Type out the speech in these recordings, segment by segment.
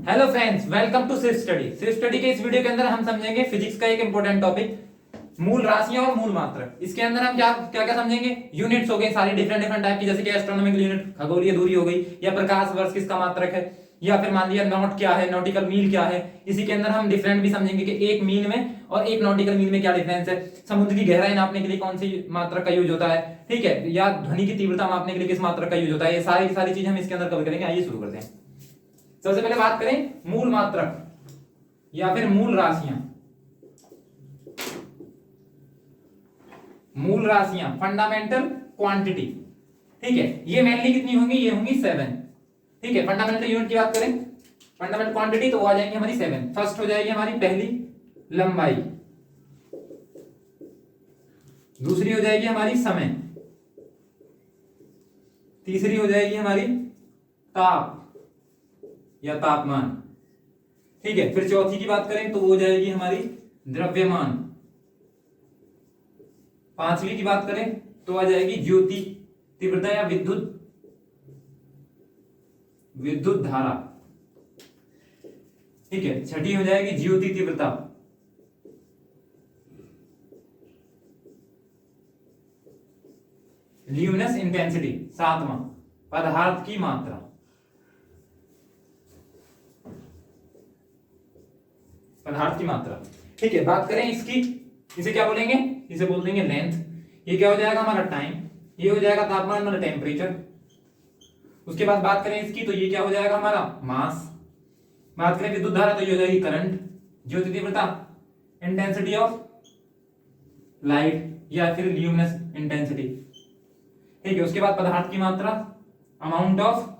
Hello friends, welcome to सिर्फ study. सिर्फ study के इस वीडियो के अंदर हम समझेंगे फिजिक्स का एक इंपॉर्टेंट टॉपिक, मूल राशियां और मूल मात्रक। इसके अंदर हम क्या क्या क्या समझेंगे? यूनिट्स हो गए सारी डिफरेंट डिफरेंट टाइप की, जैसे कि एस्ट्रोनॉमिकल यूनिट खगोलीय दूरी हो गई, या प्रकाश वर्ष किसका मात्रक है, या फिर मान लिया नॉट क्या है, नॉटिकल मील क्या है। इसी के अंदर हम डिफरेंट भी समझेंगे कि एक मील में और एक नॉटिकल मील में क्या डिफरेंस है, समुद्र की गहराई नापने के लिए कौन सी मात्रक का यूज होता है, ठीक है, या ध्वनि की तीव्रता मापने के लिए किस मात्रक का यूज होता है। ये सारी की सारी चीजें हम इसके अंदर कवर करेंगे। आइए शुरू करते हैं। सबसे पहले बात करें मूल मात्रक या फिर मूल राशियां। मूल राशियां फंडामेंटल क्वांटिटी, ठीक है, ये मेनली कितनी होंगी? ये होंगी 7, ठीक है। फंडामेंटल यूनिट की बात करें, फंडामेंटल क्वांटिटी, तो वो आ जाएंगी हमारी 7। फर्स्ट हो जाएगी हमारी पहली लंबाई, दूसरी हो जाएगी हमारी समय, तीसरी हो जाएगी हमारी ताप या तापमान, ठीक है। फिर चौथी की बात करें तो वो हो जाएगी हमारी द्रव्यमान, पांचवी की बात करें तो आ जाएगी ज्योति तीव्रता या विद्युत धारा, ठीक है। छठी हो जाएगी ज्योति तीव्रता, ल्यूमिनस इंटेंसिटी, सातवां पदार्थ की मात्रा, पदार्थ की मात्रा, ठीक है। बात करें इसकी, इसे क्या बोलेंगे? इसे बोल देंगे लेंथ। ये क्या हो जाएगा हमारा? टाइम। ये हो जाएगा तापमान मतलब टेम्परेचर। उसके बाद बात करें इसकी तो ये क्या हो जाएगा हमारा? मास। बात करें विद्युत धारा तो ये हो जाएगी करंट। ज्योति तीव्रता इंटेंसिटी ऑफ लाइट या फिर ल्यूमिनस इंटेंसिटी, ठीक है। उसके बाद पदार्थ की मात्रा अमाउंट ऑफ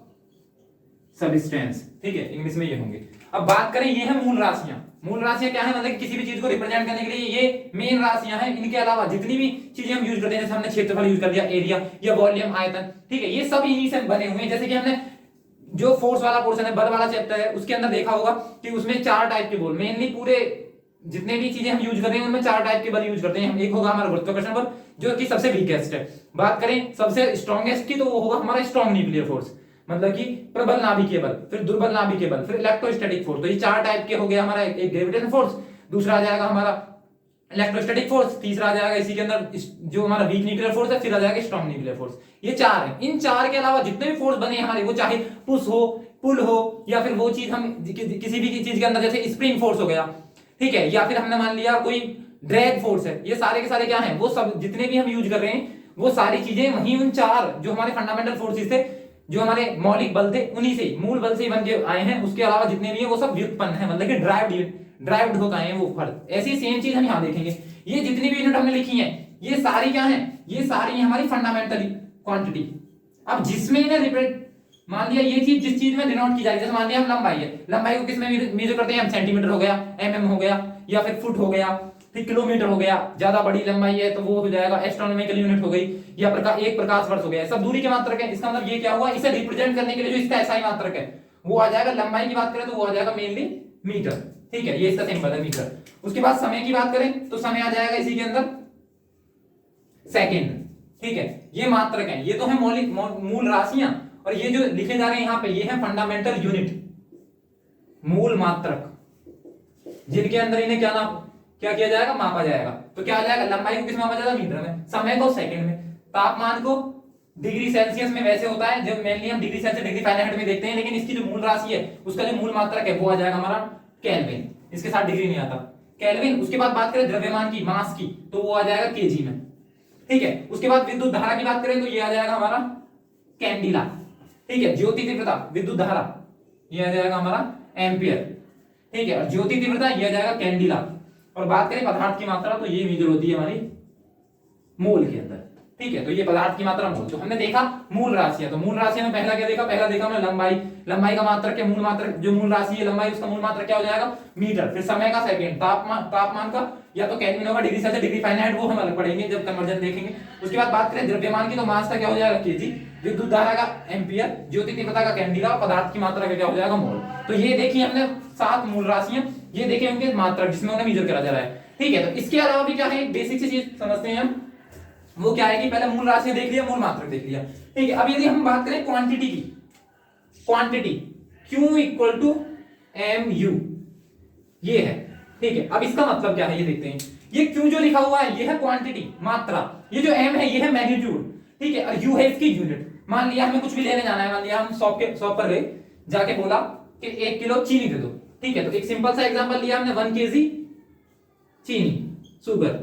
सब्सटेंस, ठीक है, इंग्लिश में ये होंगे। अब बात करें ये है मूल राशियां। मूल राशियां क्या है? मतलब किसी भी चीज को रिप्रेजेंट करने के लिए ये मेन राशियां हैं। इनके अलावा जितनी भी चीजें हम यूज करते हैं, जैसे हमने क्षेत्रफल यूज कर लिया, एरिया या वॉल्यूम, आयतन, ठीक है, ये सब इन्हीं से बने हुए हैं। जैसे कि हमने जो फोर्स वाला पोर्शन है, बल वाला चैप्टर है, उसके अंदर देखा होगा कि उसमें 4 टाइप के बल, मेनली पूरे जितने भी चीजें हम यूज कर रहे हैं उनमें 4 टाइप के बल यूज करते हैं। एक होगा हमारा गुरुत्वाकर्षण बल, जो कि सबसे वीकेस्ट है। बात करें सबसे स्ट्रॉन्गेस्ट की तो वो होगा हमारा स्ट्रॉन्ग न्यूक्लियर फोर्स, मतलब कि प्रबल नाभिकीय बल, फिर दुर्बल नाभिकीय बल, फिर इलेक्ट्रोस्टैटिक फोर्स। तो ये 4 टाइप के हो गया हमारा। एक ग्रेविटेशन फोर्स, दूसरा आ जाएगा हमारा इलेक्ट्रोस्टैटिक फोर्स, तीसरा आ जाएगा इसी के अंदर जो हमारा वीक न्यूक्लियर फोर्स है, फिर आ जाएगा स्ट्रॉन्ग न्यूक्लियर फोर्स। ये 4 है। इन 4 के अलावा जितने भी फोर्स बने हमारे, वो चाहे पुश हो, पुल हो, या फिर वो चीज हम किसी भी चीज के अंदर, जैसे स्प्रिंग फोर्स हो गया, ठीक है, या फिर हमने मान लिया कोई ड्रैग फोर्स है, ये सारे के सारे क्या हैं? वो सब जितने भी हम यूज कर रहे हैं वो सारी चीजें वही उन 4 जो हमारे फंडामेंटल फोर्सेस थे, जो हमारे मौलिक बल थे, उन्हीं से, मूल बल से ही बन के आए हैं। उसके अलावा जितने भी हैं वो सब व्युत्पन्न है, मतलब कि ड्राइव्ड होकर आए हैं वो फर्क। ऐसी सेम चीज हम यहां देखेंगे। ये जितनी भी यूनिट हमने लिखी है, ये सारी क्या है? ये सारी हमारी फंडामेंटल क्वांटिटी। अब जिसमें इन्हें रिप्रेजेंट, मान लिया ये चीज जिस चीज में डिनोट की जाएगी, जैसे मान लिया हम लंबाई है, लंबाई को किस में मेजर करते हैं हम? सेंटीमीटर हो गया, एमएम हो गया, या फिर फुट हो गया, फिर किलोमीटर हो गया। ज्यादा बड़ी लंबाई है तो वो हो जाएगा एस्ट्रोनॉमिकल यूनिट हो गई, या एक प्रकाश वर्ष हो गया। सब दूरी के मात्रक है। इसका मतलब ये क्या हुआ? इसे रिप्रेजेंट करने के लिए जो इसका एसआई मात्रक है वो आ जाएगा। लंबाई की बात करें तो वो आ जाएगा मेनली मीटर, ठीक है, ये इसका सिंबल है मीटर। उसके बाद समय की बात करें तो समय आ जाएगा इसी के अंदर सेकेंड, ठीक है। ये मात्रक है, ये तो है मौलिक मूल राशियां, और ये जो लिखे जा रहे हैं यहाँ पे ये है फंडामेंटल यूनिट, मूल मात्रक, जिनके अंदर इन्हें क्या किया जाएगा? मापा जाएगा। तो क्या आ जाएगा? लंबाई को किस में मापा जाएगा? मीटर में, समय को सेकंड में, तापमान को डिग्री सेल्सियस में वैसे होता है जब मेनली हम डिग्री सेल्सियस डिग्री फारेनहाइट में देखते हैं, लेकिन इसकी जो मूल राशि है उसका जो मूल मात्रक है वो आ जाएगा हमारा केल्विन। इसके साथ डिग्री नहीं आता, केल्विन। उसके बाद बात करें द्रव्यमान की, मास की, तो वो आ जाएगा केजी में, ठीक है। उसके बाद विद्युत धारा की बात करें तो ये आ जाएगा हमारा कैंडिला, ठीक है। ज्योति तीव्रता, विद्युत धारा, ये आ जाएगा हमारा एम्पियर, ठीक है। और ज्योति तीव्रता ये आ जाएगा कैंडिला। और बात करें पदार्थ की मात्रा तो ये मेजर होती है हमारी मोल के अंदर, ठीक है। तो ये पदार्थ की मात्रा मोल। तो हमने देखा मूल राशियां। तो मूल राशियां में पहला क्या देखा? पहला देखा हमने लंबाई। लंबाई का मात्रक क्या? मूल मात्रक, जो मूल राशि है लंबाई, उसका मूल मात्रक क्या हो जाएगा? मीटर। फिर समय का सेकंड, तापमान का या तो केल्विन होगा, डिग्री सेल्सियस डिग्री फारेनहाइट वो हम अलग पढ़ेंगे जब कन्वर्जन देखेंगे। उसके बाद बात करें द्रव्यमान की तो मास का क्या हो जाएगा? केजी। विद्युत धारा का एम्पियर, ज्योति तीव्रता का कैंडिला, और पदार्थ की मात्रा का क्या हो जाएगा? मोल। तो ये देखिए हमने 7 मूल राशियां, ये देखे उनके मात्रक जिसमें उन्हें मेजर करा जा रहा है, ठीक है। तो इसके अलावा भी क्या है? एक बेसिक सी चीज समझते हैं हम, वो क्या है कि पहले मूल राशि देख लिया, मूल मात्रक देख लिया, ठीक है। अब यदि हम बात करें क्वांटिटी की, quantity Q equal to MU ये है, ठीक है। अब इसका मतलब क्या है ये देखते हैं। ये Q जो लिखा हुआ है ये है क्वांटिटी, मात्रा, ये जो M है ये है मैग्नीट्यूड, ठीक है, और U है इसकी यूनिट। मान लिया हमें कुछ भी लेने जाना है, मान लिया हम शॉप पर गए, जाके बोला कि 1 किलो चीनी दे दो, ठीक है, तो एक सिंपल सा एग्जांपल लिया हमने 1 kg चीनी, शुगर,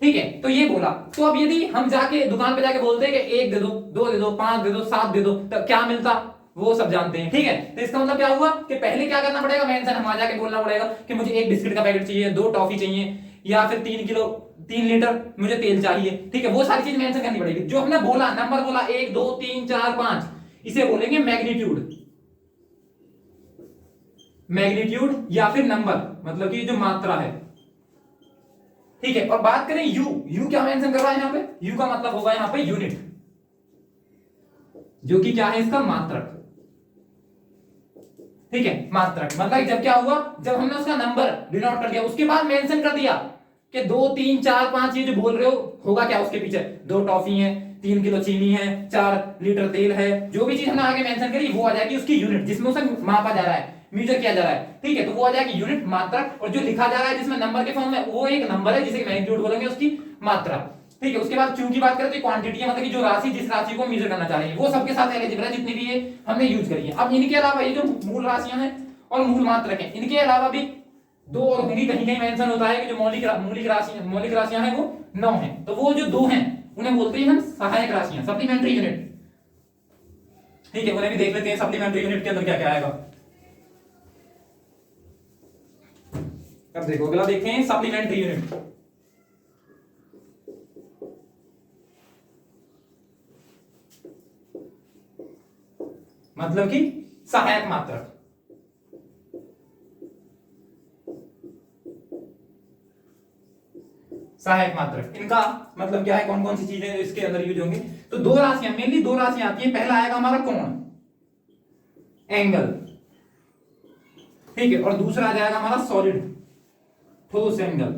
ठीक है, तो ये बोला। तो अब यदि हम जाके दुकान पे जाके बोलते हैं कि 1 दे दो, 2 दे दो, 5 दे दो, 7 दे दो, तो क्या मिलता, वो सब जानते हैं, ठीक है। तो इसका मतलब क्या हुआ कि पहले क्या करना पड़ेगा, मेंशन हम जाके बोलना पड़ेगा कि मुझे 1 बिस्किट का पैकेट चाहिए, 2 टॉफी चाहिए, या फिर 3 लीटर मुझे तेल चाहिए, ठीक है, वो सारी चीज मेंशन करनी पड़ेगी। जो हमने बोला नंबर बोला 1 2 3 4 5, इसे बोलेंगे मैग्नीट्यूड, मैग्नीट्यूड या फिर नंबर, मतलब कि जो मात्रा है, ठीक है। और बात करें यू क्या मेंशन कर रहा है यहाँ पे, यू का मतलब होगा यहाँ पे यूनिट, जो कि क्या है इसका मात्रक, ठीक है, मात्रक। मतलब जब क्या हुआ, जब हमने उसका नंबर डिनोट कर दिया, उसके बाद मेंशन कर दिया कि 2 3 4 5 ये जो बोल रहे हो होगा क्या उसके पीछे, 2 टॉफी है, 3 किलो चीनी है, 4 लीटर तेल है, जो भी चीज हमने आगे मेंशन करी वो आ जाएगी उसकी यूनिट, जिसमें उसे मापा जा रहा है, मेजर किया जा रहा है, ठीक है, तो वो आ जाएगी यूनिट, मात्रक। और जो लिखा जा रहा है जिसमें नंबर के फॉर्म में, वो एक नंबर है जिसे मैग्नीट्यूड बोलेंगे, उसकी मात्रा, ठीक है। उसके बाद क्यू की बात करें तो क्वांटिटी है, मतलब कि जो राशि, जिस राशि को मेजर करना चाह रहे हैं, वो सबके साथ एलिजिबल है, जितनी भी ये हमने यूज करी है। अब इनके अलावा ये जो मूल राशियां हैं और मूल मात्रक है, इनके अलावा भी 2 और होंगी, कहीं कहीं मेंशन होता है कि जो मौलिक राशियां हैं वो 9 हैं, तो वो जो 2 हैं उन्हें बोलते हैं हम सहायक राशियां, सप्लीमेंट्री यूनिट, ठीक है। उन्हें भी देख लेते हैं सप्लीमेंट्री यूनिट के अंदर क्या क्या आएगा। अब देखो अगला देखते हैं सप्लीमेंट्री यूनिट। मतलब कि सहायक मात्रक, सहायक मात्रक, इनका मतलब क्या है, कौन कौन सी चीजें इसके अंदर यूज होंगे। तो 2 राशियां, मेनली 2 राशियां आती है। पहला आएगा हमारा कोण, एंगल, ठीक है, और दूसरा आ जाएगा हमारा सॉलिड, ठोस एंगल,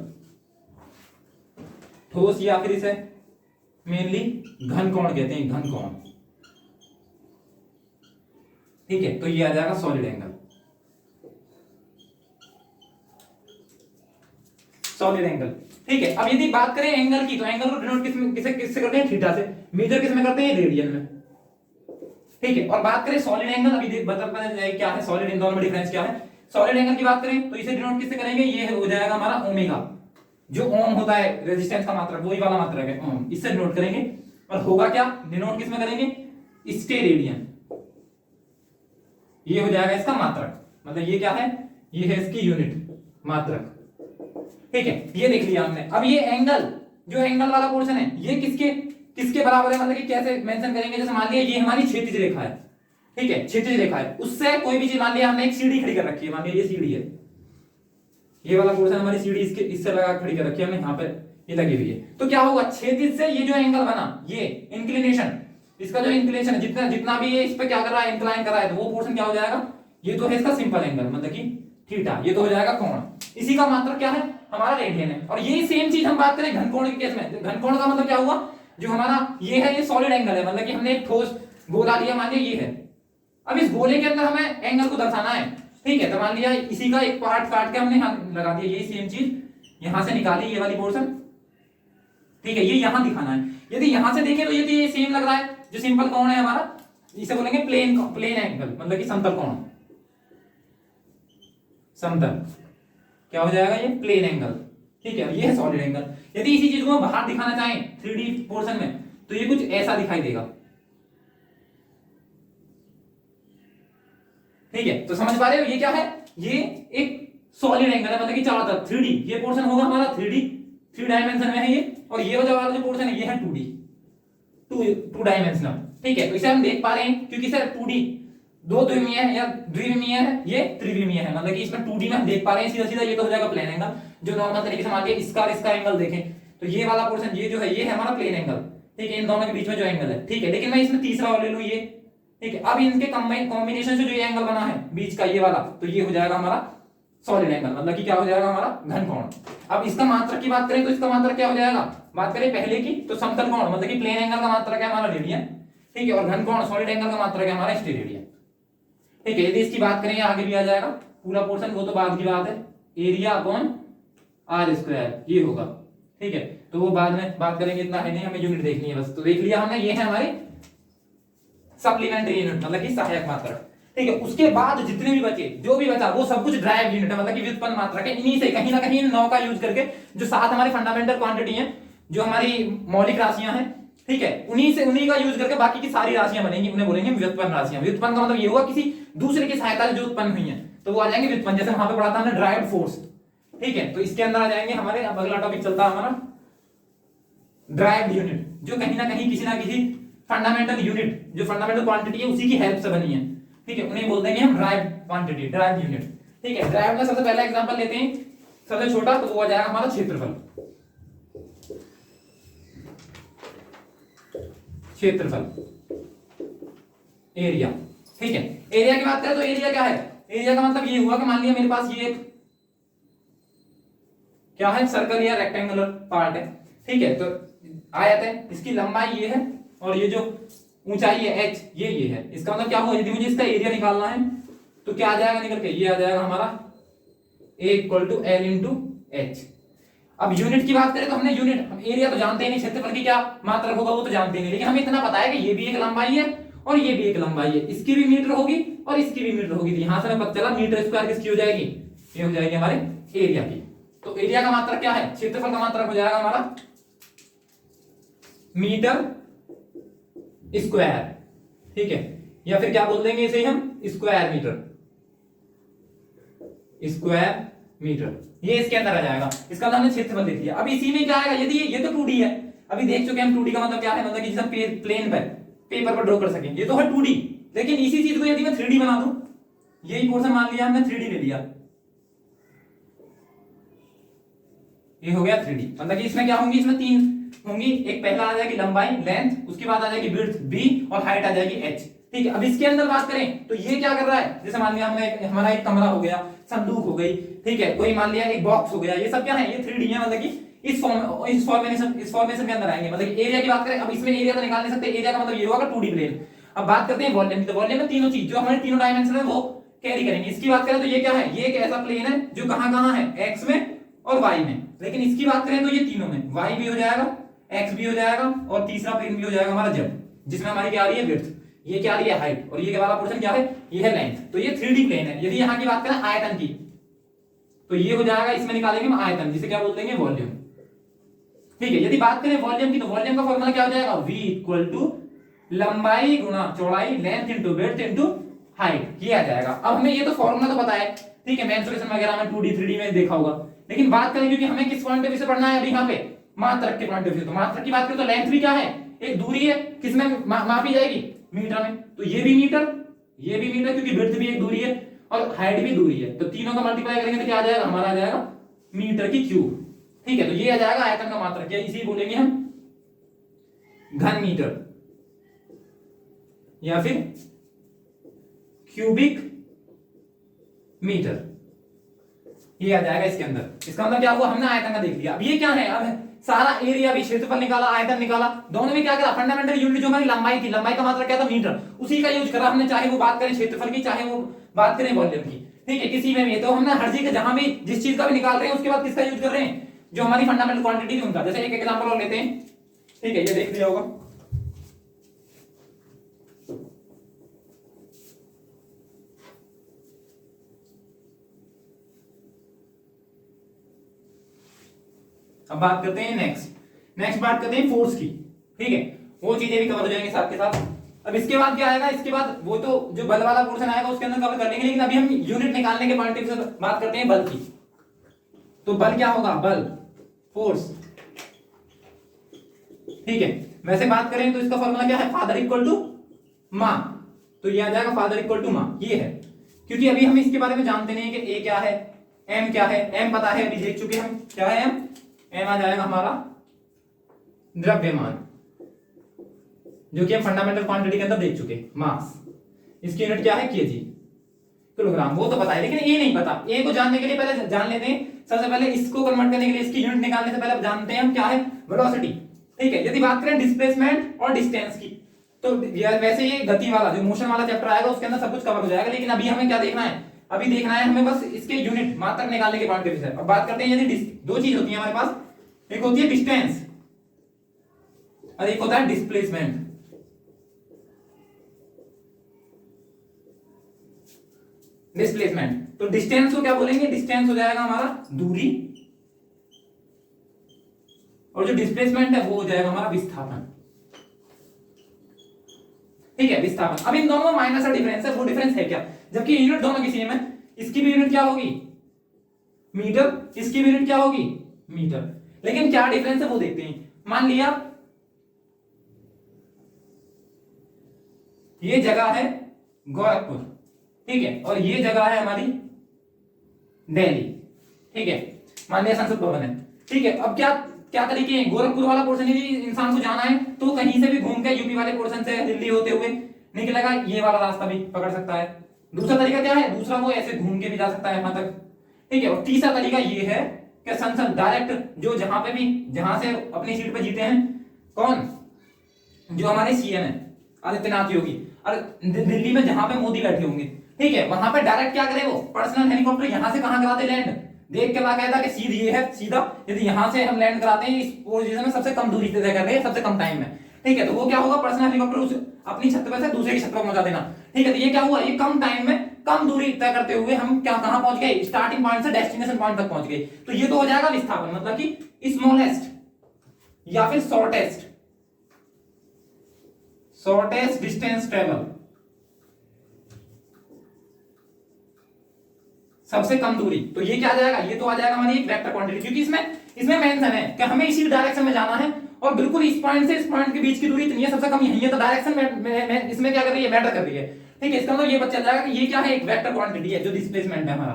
ठोस, या फिर इसे मेनली घन कोण कहते हैं, घन कोण, ठीक है, तो ये आ जाएगा सॉलिड एंगल, सॉलिड एंगल, ठीक है। अब यदि बात करें एंगल की, तो एंगल को डिनोट किससे करते हैं, थीटा से, मेजर किसमें करते हैं, रेडियन में, ठीक है। और बात करें सॉलिड एंगल, अभी बता जाए क्या है सॉलिड, इन दोनों में डिफरेंस क्या है। सॉलिड एंगल की बात करें तो इसे डिनोट किससे करेंगे, ये हो जाएगा हमारा ओमेगा, जो ओम होता है रेजिस्टेंस का मात्रक, वही वाला मात्रक है ओम, इससे डिनोट करेंगे। और होगा क्या, डिनोट किसमें करेंगे, स्टेरेडियन, ये हो जाएगा इसका मात्रक, मतलब ये क्या है, ये है इसकी यूनिट, मात्रक, ठीक है। ये देख लिया हमने। अब ये एंगल, जो एंगल वाला पोर्शन है, ये किसके किसके बराबर है, मतलब कि कैसे मेंशन करेंगे, जैसे मान लिया ये हमारी क्षैतिज रेखा है, ठीक है, क्षैतिज रेखा है, उससे कोई भी चीज, मान लिया हमने एक सीढ़ी खड़ी कर रखी है, मान लिया ये सीढ़ी है, ये वाला पोर्शन हमारी सीढ़ी इससे लगा खड़ी कर रखी है हमने, यहाँ पे ये लगी हुई है, तो क्या होगा, क्षैतिज से ये जो एंगल बना, ये इंक्लिनेशन, इसका जो इंक्लिनेशन है, जितना जितना भी ये इस पे क्या कर रहा है, इंक्लाइन कर रहा है, तो वो पोर्शन क्या हो जाएगा, ये तो है इसका सिंपल एंगल, मतलब कि थीटा, ये तो हो जाएगा कोण। इसी का मात्रक क्या है, हमारा रेडियन है। और यही सेम चीज हम बात करें घनकोण के केस में, घनकोण का मतलब क्या हुआ, जो हमारा ये है, ये सॉलिड एंगल है, मतलब कि हमने एक ठोस गोला लिया, मान लिया ये है, अब इस गोले के अंदर हमें एंगल को दर्शाना है, ठीक है, तो मान लिया इसी का एक पार्ट काट के हमने यहां लगा दिया, यही सेम चीज यहां से निकाली, ये वाली पोर्शन, ठीक है, ये यहां दिखाना है। यदि यहां से देखें तो ये सेम लग रहा है, जो सिंपल कोण है हमारा, इसे बोलेंगे प्लेन एंगल, मतलब कि समतल कोण, समतल, क्या हो जाएगा, ये प्लेन एंगल, ठीक है, ये है सॉलिड एंगल। यदि इसी चीज को बाहर दिखाना चाहें 3D पोर्शन में, तो ये कुछ ऐसा दिखाई देगा, ठीक है, तो समझ पा रहे हो ये क्या है, ये एक सॉलिड एंगल है, मतलब कि चारों तरफ 3D, ये पोर्शन होगा हमारा 3D, 3 डायमेंशन में है ये, और ये वाला जो पोर्शन है ये है 2D, 2 डायमेंशनल, ठीक है। तो इसे हम देख पा रहे हैं क्योंकि सर 2D 2 द्विमीय है या द्विविमीय है, ये त्रिविमीय है, मतलब कि इसमें 2D में हम देख पा रहे हैं सीधा सीधा, ये तो हो जाएगा प्लेन एंगल। जो नॉर्मल तरीके से मान लिया इसका और इसका एंगल देखें तो ये वाला पोर्शन, ये जो है ये है हमारा प्लेन एंगल, ठीक है, इन दोनों के बीच में जो एंगल है, ठीक है। लेकिन मैं इसमें तीसरा वाला ले लूं, ये, ठीक है। अब इनके कॉम्बिनेशन से जो ये एंगल बना है बीच का, ये वाला, तो ये हो जाएगा हमारा सॉलिड एंगल, मतलब कि क्या हो जाएगा हमारा घनकोण। अब इसका मात्रक की बात करें तो इसका मात्रक क्या हो जाएगा, बात करें पहले की तो समतल कोण, मतलब कि प्लेन एंगल का मात्रक है हमारा रेडियन, ठीक है, और घनकोण सॉलिड एंगल का मात्रक है हमारा स्टेरेडियन, ठीक है। यदि इसकी बात करें आगे भी आ जाएगा पूरा पोर्शन वो तो बाद की बात है, एरिया अपॉन आर स्क्वायर ये होगा, ठीक है। तो वो बाद में बात करेंगे, इतना है नहीं, हमें यूनिट देखनी है बस। तो देख लिया हमने, ये है हमारी सप्लीमेंट्री यूनिट मतलब कि सहायक मात्रक, ठीक है। उसके बाद जितने भी बचे, जो भी बचा वो सब कुछ ड्राइव यूनिट है, मतलब कि व्युत्पन्न मात्रक है। इन्हीं से कहीं ना कहीं इन 9 का यूज करके जो 7 हमारी फंडामेंटल क्वांटिटी है, जो हमारी मौलिक राशियां हैं, ठीक है, उन्हीं का यूज करके बाकी की सारी राशियां बनेंगी, उन्हें बोलेंगे व्युत्पन्न राशियां। व्युत्पन्न का मतलब ये हुआ किसी दूसरे की सहायता से जो उत्पन्न हुई है, तो वो आ जाएंगे व्युत्पन्न। जैसे वहां पे पढ़ा था हमने ड्राइव्ड फोर्स, ठीक है, तो इसके अंदर आ जाएंगे हमारे। अब अगला टॉपिक चलता है हमारा ड्राइव्ड यूनिट, जो कहीं ना किसी फंडामेंटल यूनिट, जो फंडामेंटल क्वांटिटी है उसी की हेल्प से बनी है, ठीक है, उन्हें बोलते हैं हम ड्राइव्ड क्वांटिटी, ड्राइव्ड यूनिट, ठीक है। ड्राइव्ड में सबसे पहला एग्जांपल लेते हैं, सबसे छोटा, तो वो आ जाएगा हमारा क्षेत्रफल। एरिया, ठीक है। एरिया की बात करें तो एरिया क्या है? एरिया का मतलब ये हुआ कि मान लिया मेरे पास ये एक क्या है, सर्कल या रेक्टेंगुलर पार्ट है, ठीक है। तो आयत है, इसकी लंबाई ये है और ये जो ऊंचाई है h, ये है। इसका मतलब क्या हुआ, यदि मुझे इसका एरिया निकालना है तो क्या आ जाएगा निकल के, ये आ जाएगा हमारा A = L × H। अब यूनिट की बात करें तो हमने यूनिट, हम एरिया तो जानते ही नहीं, क्षेत्रफल की क्या मात्रक होगा वो तो जानते ही नहीं, लेकिन हमें इतना पता है कि ये भी एक लंबाई है और ये भी एक लंबाई है, इसकी भी मीटर होगी और इसकी भी मीटर होगी। तो यहां से हमें पता चला मीटर स्क्वायर किसकी हो जाएगी, ये हो जाएगी हमारे एरिया की। तो एरिया का मात्रक क्या है, क्षेत्रफल का मात्रक हो जाएगा हमारा मीटर स्क्वायर, ठीक है, या फिर क्या बोल देंगे इसे हम, स्क्वायर मीटर, ये इसके अंदर आ जाएगा। इसका मतलब हमने क्षेत्रफल देख लिया। अब इसी में क्या आएगा, यदि ये तो 2D है, अभी देख चुके हैं हम 2D का मतलब क्या है, मतलब कि जिसे हम प्लेन पर पेपर पर ड्रॉ कर सकें, ये तो है 2D। लेकिन इसी चीज को यदि मैं 3D बना दूं, यही पोर्शन मान लिया हमने 3D ले लिया, ये हो गया 3D। मतलब कि इसमें क्या होंगी, इसमें 3 होंगी, एक पहला आ जाएगी लंबाई लेंथ, उसके बाद आ जाएगी विड्थ b और हाइट आ जाएगी h, ठीक है। अब इसके अंदर बात करें तो ये क्या कर रहा है, जैसे मान लिया हमने हमारा एक कमरा हो गया, संदूक हो गई, ठीक है, कोई मान लिया एक बॉक्स हो गया, ये सब क्या है, ये 3D है, मतलब कि इस फॉर्मेशन के अंदर आएंगे। मतलब एरिया की बात करें, अब इसमें एरिया तो निकाल नहीं सकते, एरिया का मतलब ये होगा 2D प्लेन। अब बात करते हैं वॉल्यूम की, तो वॉल्यूम में तीनों चीज जो हमारे तीनों डायमेंशन है वो कैरी करेंगे। इसकी बात करें तो ये क्या है, ये एक ऐसा प्लेन है जो कहां है, x में और y में। लेकिन इसकी बात करें तो ये तीनों में y भी हो जाएगा, x भी हो जाएगा और तीसरा प्लेन भी हो जाएगा हमारा z, जिसमें हमारी क्या आ रही है विड्थ, ये क्या आ रही है हाइट, और ये वाला पोर्शन क्या है, ये है लेंथ। तो ये 3D प्लेन है। यदि यहाँ की बात करें आयतन की, तो ये हो जाएगा, इसमें निकालेंगे हम आयतन, जिसे क्या बोलते हैं वॉल्यूम, ठीक है। यदि बात करें वॉल्यूम की, तो वॉल्यूम का फॉर्मूला क्या हो जाएगा, v = लंबाई गुणा चौड़ाई, length into width into height, ये आ जाएगा। अब हमें ये तो फॉर्मूला तो पता है, ठीक है, मेंसुरेशन वगैरह में 2D 3D में देखा होगा, लेकिन बात करें क्योंकि हमें किस पॉइंट ऑफ व्यू से पढ़ना है अभी यहाँ पे, मात्रक के पॉइंट ऑफ व्यू। तो मात्रक की बात करें तो लेंथ भी क्या है, एक दूरी है, किसमें मापी जाएगी, मीटर में। तो ये भी मीटर क्योंकि विड्थ भी एक दूरी है और हाइट भी दूरी है, तो तीनों का मल्टीप्लाई करेंगे तो क्या आ जाएगा, हमारा आ जाएगा मीटर की क्यूब, ठीक है। तो ये आ जाएगा आयतन का मात्रक, या इसी बोलेंगे हम घन मीटर या फिर क्यूबिक मीटर, ये आ जाएगा इसके अंदर। इसका मतलब क्या हुआ, हमने आयतन का देख लिया। अब ये क्या है, अब सारा एरिया भी, क्षेत्रफल निकाला, आयतन निकाला, दोनों में क्या करा, फंडामेंटल यूनिट जो हमारी लंबाई थी, लंबाई का मात्रक क्या था, मीटर, उसी का यूज करा हमने, चाहे वो बात करें क्षेत्रफल की, चाहे वो बात करें वॉल्यूम की, ठीक है, किसी में भी। तो हमने हर चीज जहां भी जिस चीज का भी निकाल रहे हैं उसके बाद किसका यूज कर रहे हैं, जो हमारी फंडामेंटल क्वांटिटी थी उनका। जैसे एक एग्जांपल और लेते हैं, ठीक है, ये देख लिया होगा, अब बात करते हैं नेक्स्ट बात करते हैं फोर्स की, ठीक है, वो चीजें भी कवर हो जाएंगे साथ के साथ। अब इसके बाद क्या आएगा, इसके बाद वो तो जो बल वाला पोर्शन आएगा उसके अंदर कवर कर लेंगे, लेकिन अभी हम यूनिट निकालने के पॉइंट ऑफ व्यू से बात करते हैं बल की। तो बल क्या होगा, बल फोर्स, ठीक है। वैसे बात करें तो इसका फॉर्मूला क्या है, फादर इक्वल टू मां, तो ये आ जाएगा फादर इक्वल टू मां, ये है। क्योंकि अभी हम इसके बारे में जानते नहीं कि ए क्या है, एम क्या है, एम पता है, अभी देख चुके हम क्या है एम आ जाएगा हमारा द्रव्यमान, जो कि हम फंडामेंटल क्वांटिटी के अंदर देख चुके, मास, इसकी यूनिट क्या है, केजी, किलोग्राम, वो तो पता है, लेकिन ए नहीं पता। ए को जानने के लिए पहले जान लेते हैं, सबसे पहले इसको कन्वर्ट करने के लिए, इसकी यूनिट निकालने से पहले जानते हैं हम क्या है, वेलोसिटी, ठीक है। यदि बात करें डिस्प्लेसमेंट और डिस्टेंस की, तो वैसे ये गति वाला जो मोशन वाला चैप्टर आएगा उसके अंदर सब कुछ कवर हो जाएगा, लेकिन अभी हमें क्या देखना है, अभी देखना है हमें बस इसके यूनिट मात्रक निकालने के बाद के विषय। अब बात करते हैं यदि दो चीज होती है हमारे पास, एक होती है डिस्टेंस और एक होता है डिस्प्लेसमेंट। डिस्प्लेसमेंट, तो डिस्टेंस को क्या बोलेंगे, डिस्टेंस हो जाएगा हमारा दूरी, और जो डिस्प्लेसमेंट है वो हो जाएगा हमारा विस्थापन। ठीक है, विस्थापन। अब इन दोनों में माइनस का डिफरेंस है, वो डिफरेंस है क्या, जबकि यूनिट दोनों की सेम है। इसकी भी यूनिट क्या होगी, मीटर, इसकी भी यूनिट क्या होगी, मीटर, लेकिन क्या डिफरेंस है वो देखते हैं। मान लिया ये जगह है गोरखपुर, ठीक है, और ये जगह है हमारी दिल्ली, ठीक है, मान लिया संसद भवन है, ठीक है। अब क्या क्या तरीके हैं, गोरखपुर वाला पोर्शन यदि इंसान को जाना है तो कहीं से भी घूम के यूपी वाले पोर्शन से दिल्ली होते हुए निकलेगा, ये वाला रास्ता भी पकड़ सकता है। दूसरा तरीका क्या है, दूसरा वो ऐसे घूम के भी जा सकता है वहां तक, ठीक है। और तीसरा तरीका ये है कि संसद डायरेक्ट जो जहां पे भी, जहां से अपनी सीट पे जीते हैं कौन, जो हमारे सीएम है आदित्यनाथ योगी, और दिल्ली में जहां पे मोदी बैठे होंगे, ठीक है, वहां पे डायरेक्ट क्या करे, वो पर्सनल हेलीकॉप्टर यहां से कहां कराते लैंड, देख के कहता कि सीधी ये है सीधा, यदि यहां से हम लैंड कराते हैं इस पोजीशन में सबसे कम दूरी तय कर रहे हैं सबसे कम टाइम में, ठीक है, तो वो क्या होगा, पर्सनल हेलीकॉप्टर उस अपनी छत पे से दूसरे की छत पर पहुंचा देना, ठीक है। तो ये क्या हुआ, ये कम टाइम में कम दूरी तय करते हुए हम क्या कहां पहुंच गए, स्टार्टिंग पॉइंट से डेस्टिनेशन पॉइंट तक पहुंच गए। तो ये तो हो जाएगा विस्थापन, मतलब कि स्मॉलेस्ट या फिर शॉर्टेस्ट डिस्टेंस ट्रेवल, सबसे कम दूरी। तो ये क्या आ जाएगा, ये तो आ जाएगा हमारी एक वेक्टर क्वांटिटी, क्योंकि इसमें मेंशन है कि हमें इसी डायरेक्शन में जाना है और बिल्कुल इस पॉइंट से इस पॉइंट के बीच की दूरी इतनी है, सबसे कम यही है, तो डायरेक्शन में इसमें क्या कर रही है, मैटर कर रही है, ठीक है। इसका मतलब ये पता चल जाएगा कि ये क्या है, एक वेक्टर क्वांटिटी है जो डिस्प्लेसमेंट है हमारा,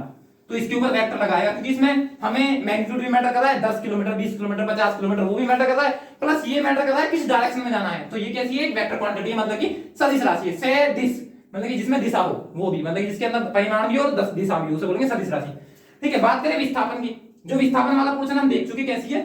तो इसके ऊपर वेक्टर लगाएगा, क्योंकि इसमें हमें मैग्नीट्यूड भी मैटर कर रहा है, 10 किलोमीटर 20 किलोमीटर 50 किलोमीटर वो भी मैटर कर रहा है, प्लस ये मैटर कर रहा है किस डायरेक्शन में जाना है। तो ये कैसी है, एक वेक्टर क्वांटिटी है, मतलब कि सदिश राशि है, से दिस मतलब कि जिसमें दिशा हो, वो भी मतलब कि जिसके अंदर परिमाण भी और दिशा भी, उसे बोलेंगे सदिश राशि, ठीक है। बात करें विस्थापन की, जो विस्थापन वाला पोर्शन हम देख चुके, कैसी है,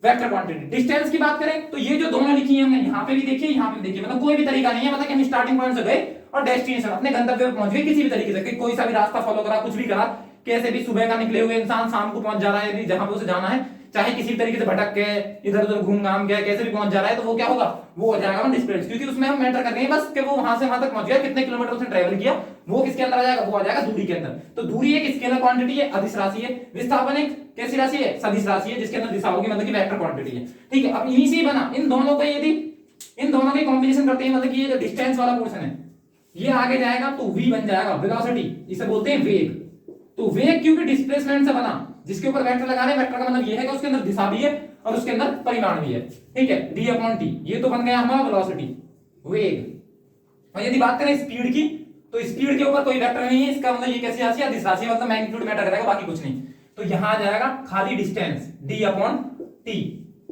वेक्टर क्वांटिटी। डिस्टेंस की बात करें तो ये जो दोनों लिखी है हमने, यहाँ पे भी देखिए यहाँ पे भी देखिए, मतलब कोई भी तरीका नहीं है, मतलब कि हम स्टार्टिंग पॉइंट से गए और डेस्टिनेशन अपने गंतव्य पे पहुंच गए किसी भी तरीके से, कोई सा भी रास्ता फॉलो करा, कुछ भी करा, कैसे भी सुबह का निकले हुए इंसान शाम को पहुंच जा रहा है जहां पे उसे जाना है, चाहे किसी तरीके से भटक के इधर उधर घूम घाम के कैसे भी पहुंच जा रहा है, तो वो क्या होगा, वो हो जाएगा डिस्टेंस, क्योंकि उसमें हम मैटर कर रहे हैं बस कि वो वहां से वहां तक पहुंच गया, कितने किलोमीटर उसने ट्रेवल किया, वो किसके अंदर आ जाएगा, वो आ जाएगा दूरी के अंदर। तो दूरी एक स्केलर क्वांटिटी है, अदिश राशि है, विस्थापन एक कैसी राशि है, सदिश राशि है, जिसके अंदर दिशा होगी, मतलब कि वेक्टर क्वांटिटी है, ठीक है। अब इन्हीं से बना इन दोनों का, यदि इन दोनों के कॉम्बिनेशन करते हैं, मतलब कि ये जो डिस्टेंस वाला पोर्शन है ये आगे जाएगा तो v बन जाएगा वेलोसिटी, इसे बोलते हैं वेग। तो वेग क्योंकि डिस्प्लेसमेंट से बना, जिसके ऊपर वेक्टर लगा रहे हैं, वेक्टर का मतलब ये है कि उसके अंदर दिशा भी है और उसके अंदर परिमाण भी है, ठीक है, d/t, ये तो बन गया हमारा वेलोसिटी, वेग। और यदि बात करें स्पीड की, तो स्पीड के ऊपर कोई वेक्टर नहीं है, इसका मतलब ये कैसी राशि है, दिशा राशि, मतलब मैग्नीट्यूड मैटर करेगा, बाकी कुछ नहीं। तो यहां आ जाएगा खाली डिस्टेंस d/t,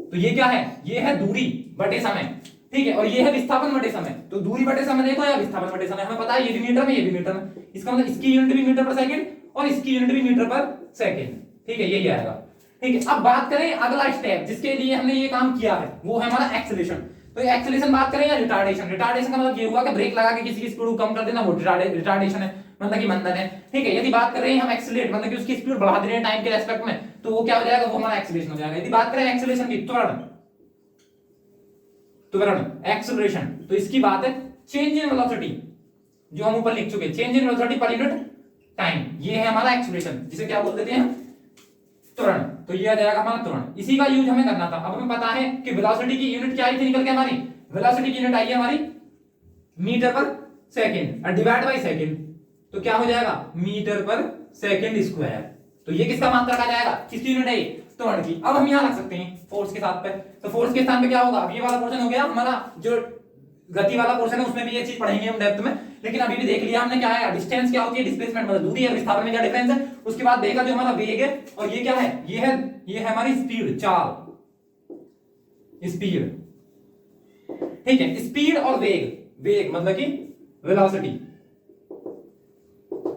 तो ये क्या है, ये है दूरी बटे समय, ठीक है, और ये है विस्थापन बटे समय। तो दूरी बटे समय देखो या विस्थापन बटे समय, हमें पता है ये भी मीटर में ये भी मीटर में, इसका मतलब इसकी यूनिट भी मीटर पर सेकंड और इसकी यूनिट भी मीटर पर सेकंड, ठीक है, यही आएगा, ठीक है। अब बात करें अगला स्टेप जिसके लिए हमने ये काम किया है, वो है हमारा एक्सेलरेशन। तो एक्सेलरेशन बात करें या रिटार्डेशन, रिटार्डेशन का मतलब ये हुआ कि ब्रेक लगा के किसी की स्पीड को कम कर देना, वो रिटार्डेशन है, मतलब कि मंदन है, ठीक है। यदि बात कर रहे हैं हम एक्सेलरेट, मतलब कि उसकी स्पीड बढ़ा दे रहे हैं टाइम के रेस्पेक्ट में, तो वो क्या हो जाएगा, वो हमारा एक्सेलरेशन हो जाएगा। यदि बात करें एक्सेलरेशन की, त्वरण एक्सेलरेशन, तो इसकी बात है चेंज इन वेलोसिटी, जो हम ऊपर लिख चुके, change in velocity per unit time, ये है हमारा एक्सेलरेशन, जिसे क्या बोल देते हैं त्वरण। तो ये आ जाएगा हमारा त्वरण, इसी का यूज हमें करना था। अब हमें पता है कि वेलोसिटी की यूनिट क्या आई थी निकल के, हमारी वेलोसिटी की यूनिट आई है हमारी मीटर पर सेकंड और डिवाइड बाय सेकंड, तो क्या हो जाएगा मीटर पर सेकंड स्क्वायर। तो ये किसका मात्रक आ जाएगा, किसकी यूनिट है, त्वरण की। अब हम यहां रख सकते हैं फोर्स के साथ पे, तो फोर्स के स्थान पे क्या होगा, अब ये वाला पोर्शन हो गया हमारा, जो गति वाला पोर्शन है उसमें भी ये चीज पढ़ेंगे हम डेप्थ में, लेकिन अभी भी देख लिया हमने क्या है, डिस्टेंस क्या होती है, डिस्प्लेसमेंट मतलब दूरी है, विस्थापन में क्या डिफरेंस है। उसके बाद देखा जो हमारा वेग है, और ये क्या है, ये है हमारी स्पीड, चाल, स्पीड, ठीक है, स्पीड और वेग, वेग मतलब कि वेलोसिटी,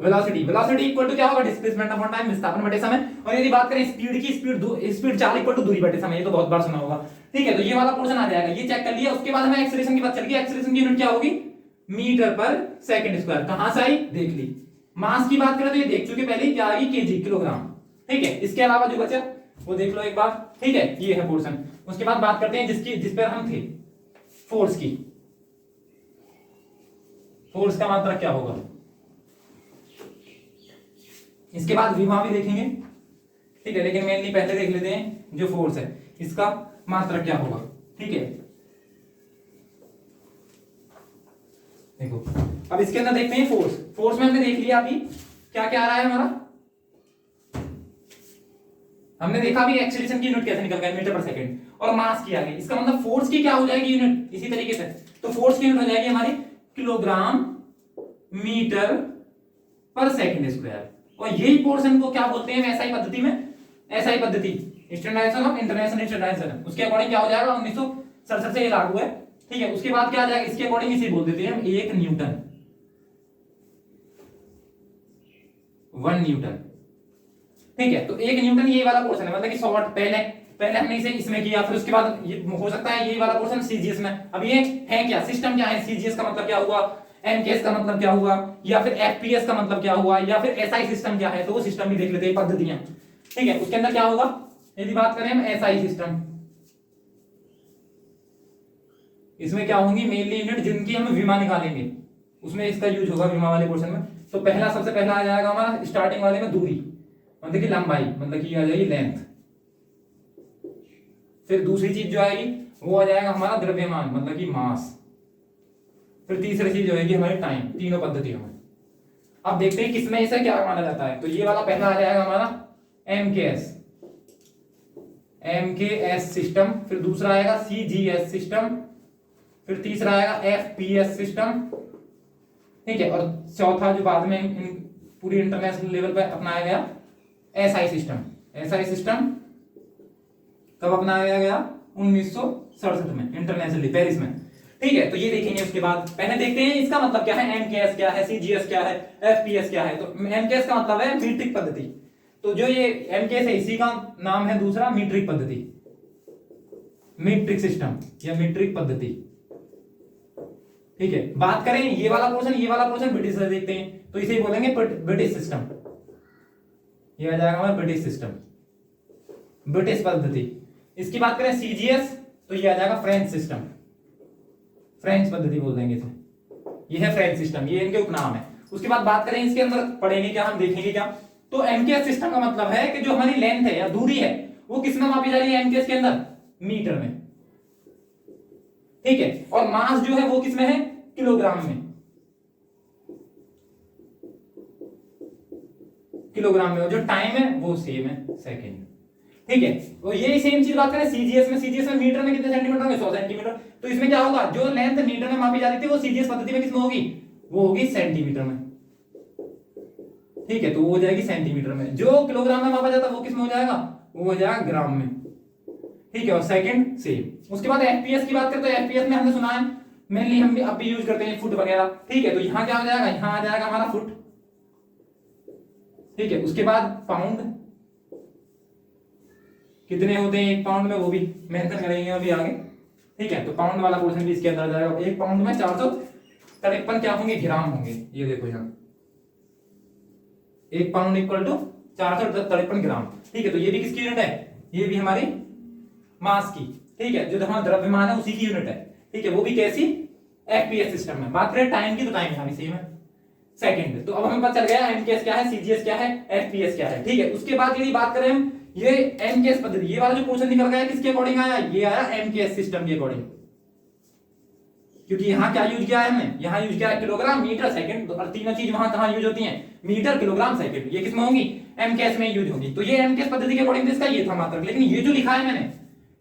वेलोसिटी इक्वल टू क्या होगा, डिस्प्लेसमेंट अपॉन टाइम, विस्थापन बटे समय। और यदि बात करें स्पीड की, स्पीड चाल इक्वल टू दूरी बटे समय, ये तो बहुत बार सुना होगा, ठीक है। तो ये वाला पोर्शन आ जाएगा, ये चेक कर लिया। उसके बाद हमें एक्सेलरेशन की बात चल गई, एक्सेलरेशन की यूनिट क्या होगी, मीटर पर सेकंड स्क्वायर, कहां से आई देख ली, मास की बात करें तो ये देख चुके पहले, क्या आएगी, केजी, किलोग्राम। ठीक है, इसके अलावा जो बचा वो देख लो एक बार। ठीक है, ये है पोर्शन। उसके बाद बात करते हैं जिस पर हम थे, फोर्स की। फोर्स का मात्रक क्या होगा, इसके बाद विभव भी देखेंगे। ठीक है, लेकिन मेनली पहले देख लेते हैं जो फोर्स है इसका मात्रक क्या होगा। ठीक है, देखो अब इसके अंदर देखते हैं फोर्स। फोर्स में हमने देख लिया अभी क्या क्या आ रहा है हमारा, हमने देखा भी एक्सीलरेशन की यूनिट कैसे निकल गया, मीटर पर सेकंड, और मास की आ गई। इसका मतलब फोर्स की क्या हो जाएगी यूनिट, इसी तरीके से। तो फोर्स की यूनिट हो जाएगी हमारी किलोग्राम मीटर पर सेकंड स्क्वायर। और यही पोर्शन को क्या बोलते हैं एसआई पद्धति में, एसआई पद्धति, स्टैंडर्डाइजेशन ऑफ इंटरनेशनल स्टैंडर्डाइजेशन, उसके अकॉर्डिंग क्या हो जाएगा, 1967 से ये लागू है। ठीक है, उसके बाद क्या आ जाएगा, इसके अकॉर्डिंग इसे बोल देते हैं हम 1 न्यूटन, 1 न्यूटन। ठीक है, तो 1 न्यूटन ये वाला पोर्शन है, मतलब कि शॉर्ट पहले हमने इसे इसमें किया, फिर उसके बाद ये हो सकता है ये वाला पोर्शन सीजीएस में। अब ये है क्या, सिस्टम क्या है, सीजीएस का मतलब क्या हुआ, एमकेएस का मतलब क्या हुआ, या फिर एफपीएस का मतलब क्या हुआ, या फिर एसआई सिस्टम क्या है, तो वो सिस्टम भी देख लेते हैं, पद्धतियां। ठीक है, उसके अंदर क्या होगा, यदि बात करें हम एसआई सिस्टम, इसमें क्या होंगी मेनली यूनिट जिनकी हम विमा निकालेंगे, उसमें इसका यूज होगा विमा वाले पोर्शन में। तो पहला सबसे पहला आ जाएगा हमारा स्टार्टिंग वाले में दूरी, मतलब कि लंबाई, मतलब कि आ जाएगी लेंथ। फिर दूसरी चीज जो आएगी वो आ जाएगा हमारा द्रव्यमान, मतलब कि मास। फिर तीसरी चीज जो आएगी हमारी टाइम, तीनों पद्धतियों में। अब देखते हैं किसमें इसे क्या माना जाता है। तो ये वाला पहला आ जाएगा हमारा एमकेएस, एमकेएस सिस्टम। फिर दूसरा आएगा सीजीएस सिस्टम। फिर तीसरा आएगा एफपीएस सिस्टम। ठीक है, और चौथा जो बाद में पूरी इंटरनेशनल लेवल पर अपनाया गया, एसआई सिस्टम। एसआई सिस्टम कब अपनाया गया, 1967 में, इंटरनेशनली, पेरिस में। ठीक है, तो ये देखेंगे। उसके बाद पहले देखते हैं इसका मतलब क्या है, एमकेएस क्या है, सीजीएस क्या है, एफपीएस क्या है। तो एमकेएस का मतलब है मीट्रिक पद्धति। तो जो ये एमकेएस है इसी का नाम है दूसरा मीट्रिक पद्धति, मीट्रिक सिस्टम या मीट्रिक पद्धति। ठीक है, बात करें ये वाला पोर्शन ब्रिटिश से देखते हैं, तो इसे ही बोलेंगे ब्रिटिश सिस्टम। ये आ जाएगा हमारा ब्रिटिश सिस्टम, ब्रिटिश पद्धति। इसकी बात करें सीजीएस, तो ये आ जाएगा फ्रेंच सिस्टम, फ्रेंच पद्धति बोल देंगे इसे। ये है फ्रेंच सिस्टम, ये इनके उपनाम है। उसके बाद बात करें इसके अंदर पढ़ेंगे क्या, हम देखेंगे क्या। तो एमकेएस सिस्टम का मतलब है कि जो हमारी लेंथ है या दूरी है वो किस में मापी जा रही है, एमकेएस के अंदर मीटर में। ठीक है, और मास जो है वो किस में है, किलोग्राम में, किलोग्राम में। और जो टाइम है वो सेम है, सेकंड। ठीक है, तो ये सेम चीज बात करें सीजीएस में, सीजीएस में मीटर में कितने सेंटीमीटर होंगे, 100 सेंटीमीटर। तो इसमें क्या होगा, जो लेंथ मीटर में मापी जाती थी वो सीजीएस पद्धति में किस में होगी, वो होगी सेंटीमीटर में। ठीक है, तो वो हो जाएगी सेंटीमीटर में। जो किलोग्राम में मापा जाता है वो किस में हो जाएगा, वो हो जाएगा ग्राम में। ठीक है, और सेकंड सेम। उसके बाद एफपीएस की बात करें तो एफपीएस में हमने सुना है मेनली हम भी अभी यूज करते हैं फुट वगैरह। ठीक है, तो यहां क्या हो जाएगा, यहां आ जाएगा हमारा फुट। ठीक है, उसके बाद पाउंड कितने होते हैं 1 पाउंड में, वो भी मेंशन करेंगे अभी आगे। ठीक है, तो पाउंड वाला पोर्शन भी इसके अंदर आ जाएगा। 1 पाउंड में 453 क्या होंगे, ग्राम होंगे। ये देखो यहाँ 1 पाउंड इक्वल टू 453 ग्राम। ठीक है, तो ये भी किसकी यूनिट है, ये भी हमारी मास की। ठीक है, जो हमारा द्रव्यमान है उसी की यूनिट है। ठीक है, वो भी कैसी, एफपीएस सिस्टम में। बात करें टाइम की तो टाइम यहाँ भी सेम है, सेकंड। तो अब हमें पता चल गया एमकेएस क्या है, सीजीएस क्या है, एफपीएस क्या है। ठीक है, उसके बाद यदि बात करें हम ये एमकेएस पद्धति, ये वाला जो क्वेश्चन निकल गया किसके अकॉर्डिंग आया, ये आया एमकेएस सिस्टम के अकॉर्डिंग। क्योंकि यहां क्या यूज किया है हमने, यहां यूज किया है किलोग्राम, मीटर, सेकंड। और तीनों चीज वहां कहां यूज होती हैं, मीटर, किलोग्राम, सेकंड। ये किसमें होंगी, एमकेएस में यूज होंगी। तो ये एमकेएस पद्धति के अकॉर्डिंग इसका ये था मात्रक। लेकिन ये जो लिखा है मैंने,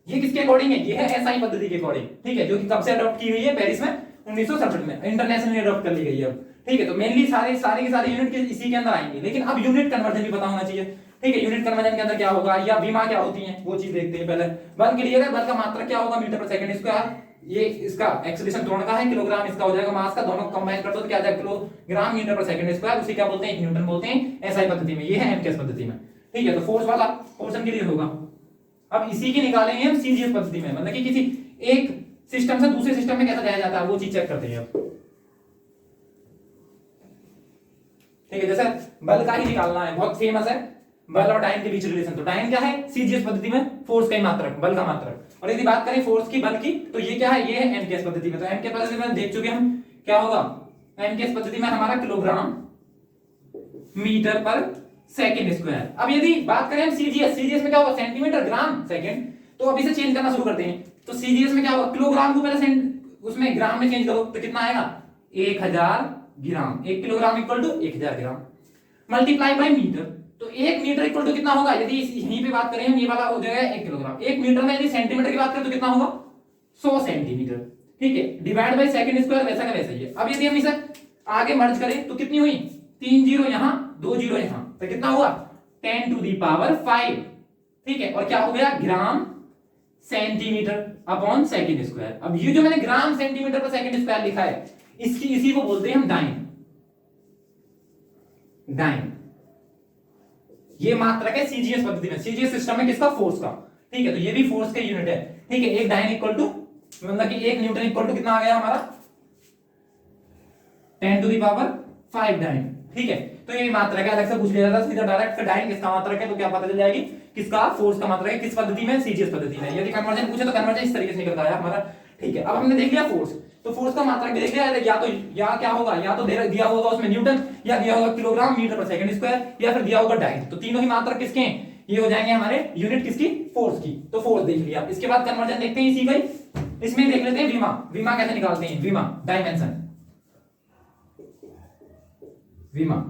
ये किसके अकॉर्डिंग है, ये है एसआई पद्धति के अकॉर्डिंग। ठीक है, जो कि कब से अडॉप्ट की हुई है, पेरिस में 1967 में, इंटरनेशनली अडॉप्ट कर ली गई है अब। ठीक है, तो मेनली सारे के सारे यूनिट इसी के अंदर आएंगे। लेकिन अब यूनिट कन्वर्जन भी पता होना चाहिए। ठीक है, यूनिट कन्वर्जन के अंदर क्या होगा, या बीमा क्या होती है, वो चीज देखते हैं पहले। बल क्लियर है, बल का मात्रक क्या होगा, मीटर पर सेकंड स्क्वायर। ये इसका एक्सेलरेशन त्वरण का है, किलोग्राम इसका हो जाएगा मास का। दोनों को कंबाइन कर दो तो क्या आ जाएगा, किलोग्राम मीटर पर सेकंड स्क्वायर। उसे क्या बोलते हैं, न्यूटन बोलते हैं एसआई पद्धति में। ये है एमकेएस पद्धति में। ठीक है, तो फोर्स वाला पोर्शन क्लियर होगा। अब इसी की निकालेंगे हम सीजीएस पद्धति में, मतलब कि किसी एक सिस्टम से दूसरे सिस्टम में कैसा जाया जाता है, वो चीज चेक करते हैं अब। ठीक है, जैसे बल का ही निकालना है, बहुत फेमस है बल और टाइम के बीच रिलेशन। तो टाइम क्या है, सीजीएस पद्धति में फोर्स का ही मात्रक, बल का मात्रक। और यदि बात करें फोर्स की, बल की, तो ये क्या है, ये है एमकेएस पद्धति में। तो एमकेएस पद्धति में देख चुके हम क्या होगा, एमकेएस पद्धति में हमारा किलोग्राम मीटर पर सेकंड स्क्वायर। अब यदि बात करें हम सीजीएस, सीजीएस में क्या होगा, सेंटीमीटर ग्राम सेकंड। तो अब इसे चेंज करना शुरू करते हैं। तो सीजीएस में क्या होगा, किलोग्राम को पहले उसमें ग्राम में चेंज करो तो कितना आएगा, 1000 gram. 1 kilogram equal to 1000 gram multiply by metre. तो 1 मीटर इक्वल टू कितना होगा, यदि यहीं पे बात करें हम, ये वाला हो जाएगा 1 किलोग्राम। 1 मीटर में यदि सेंटीमीटर की बात करें तो कितना होगा, 100 सेंटीमीटर। ठीक है, डिवाइड बाय सेकंड स्क्वायर, वैसा का वैसा ही है। अब यदि हम इसे आगे मर्ज करें तो कितनी हुई, 3 जीरो यहां, 2 जीरो यहां, तो कितना हुआ 10 टू दी पावर 5। ठीक है, और क्या हो गया, gram centimetre upon second square. अब ये जो मैंने ग्राम सेंटीमीटर पर सेकंड स्क्वायर लिखा है, इसी को बोलते हैं हम डाइन। डाइन ये मात्रक है सीजीएस पद्धति में, सीजीएस सिस्टम में किसका, फोर्स का। ठीक है, तो ये भी फोर्स का यूनिट है। ठीक है, एक डाइन इक्वल टू, मतलब कि 1 न्यूटन इक्वल टू कितना आ गया हमारा, 10 टू दी पावर 5 डाइन। ठीक है, तो ये मात्रक है, अलग से पूछ लिया जाता सीधा डायरेक्ट डाइन किसका मात्रक है, तो क्या पता चल जाएगी किसका फोर्स का मात्रक है, किस पद्धति में, सीजीएस पद्धति में। यदि कन्वर्जन पूछे तो कन्वर्जन इस तरीके से निकल आया हमारा। ठीक है, अब हमने देख लिया फोर्स, तो फोर्स का मात्रक भी देख लिया, या क्या होगा, या तो दिया होगा उसमें न्यूटन, या दिया होगा किलोग्राम मीटर पर सेकंड स्क्वायर, या फिर दिया होगा डाइन। तो तीनों ही मात्रक किसके हैं, ये हो जाएंगे हमारे यूनिट किसकी, फोर्स की। तो फोर्स देख लिया, इसके बाद कन्वर्जन देखते हैं इसी का ही। इसमें देख लेते हैं विमा, विमा कैसे निकालते हैं, विमा डायमेंशन, विमा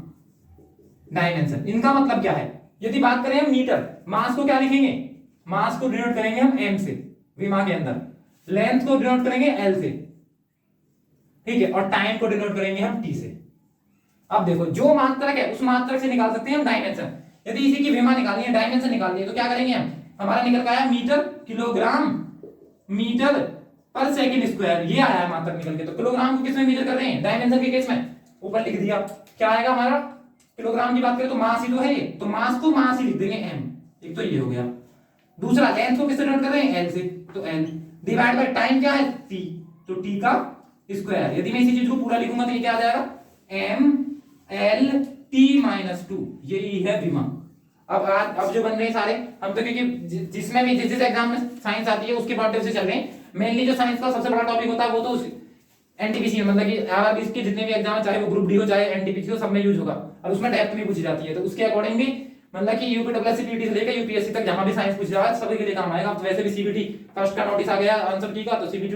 डायमेंशन, इनका मतलब क्या है। यदि बात करें हम मीटर, मास को क्या लिखेंगे, मास को डिनोट करेंगे हम m से विमा के अंदर, लेंथ को डिनोट करेंगे l से। ठीक है, और टाइम को डिनोट करेंगे हम t से। अब देखो जो मात्रक है उस मात्रक से निकाल सकते हैं हम डायमेंशन। यदि इसी की विमा निकालनी है, डायमेंशन निकालनी है, तो क्या करेंगे हम, हमारा निकल का आया मीटर, किलोग्राम मीटर पर सेकंड स्क्वायर, ये आया है मात्रक निकल के। तो किलोग्राम को किसमें मेजर कर रहे हैं, डायमेंशन के केस में, ऊपर लिख दिया। क्या आएगा हमारा, किलोग्राम की बात करें तो मास ही तो है ये, तो मास को मास ही लिख देंगे m। एक तो ये हो गया। दूसरा लेंथ को किससे डिनोट कर रहे हैं, l से, तो l डिवाइड बाय टाइम क्या है, t, तो t का स्क्वायर। यदि मैं इसी चीज को पूरा लिखूंगा तो ये क्या आ जाएगा, m l t माइनस 2, यही है विमा। अब जो बन रहे हैं सारे, हम तो क्योंकि जिसमें भी जिस एग्जाम में साइंस आती है उसके पॉइंट से चल रहे हैं। मेनली जो साइंस का सबसे बड़ा टॉपिक होता है वो तो एनटीपीसी, मतलब कि आरआरबी के जितने भी एग्जाम है, चाहे वो ग्रुप डी हो चाहे एनटीपीसी हो, सब में यूज होगा। और उसमें डेप्थ में पूछी जाती है, तो उसके अकॉर्डिंग भी मतलब कि यूपीडब्ल्यूएससी पीटी से लेकर यूपीएससी तक जहां भी साइंस पूछ रहा है सभी के लिए काम आएगा। अब वैसे भी सीबीटी फर्स्ट का नोटिस आ गया आंसर की का, तो सीबीटी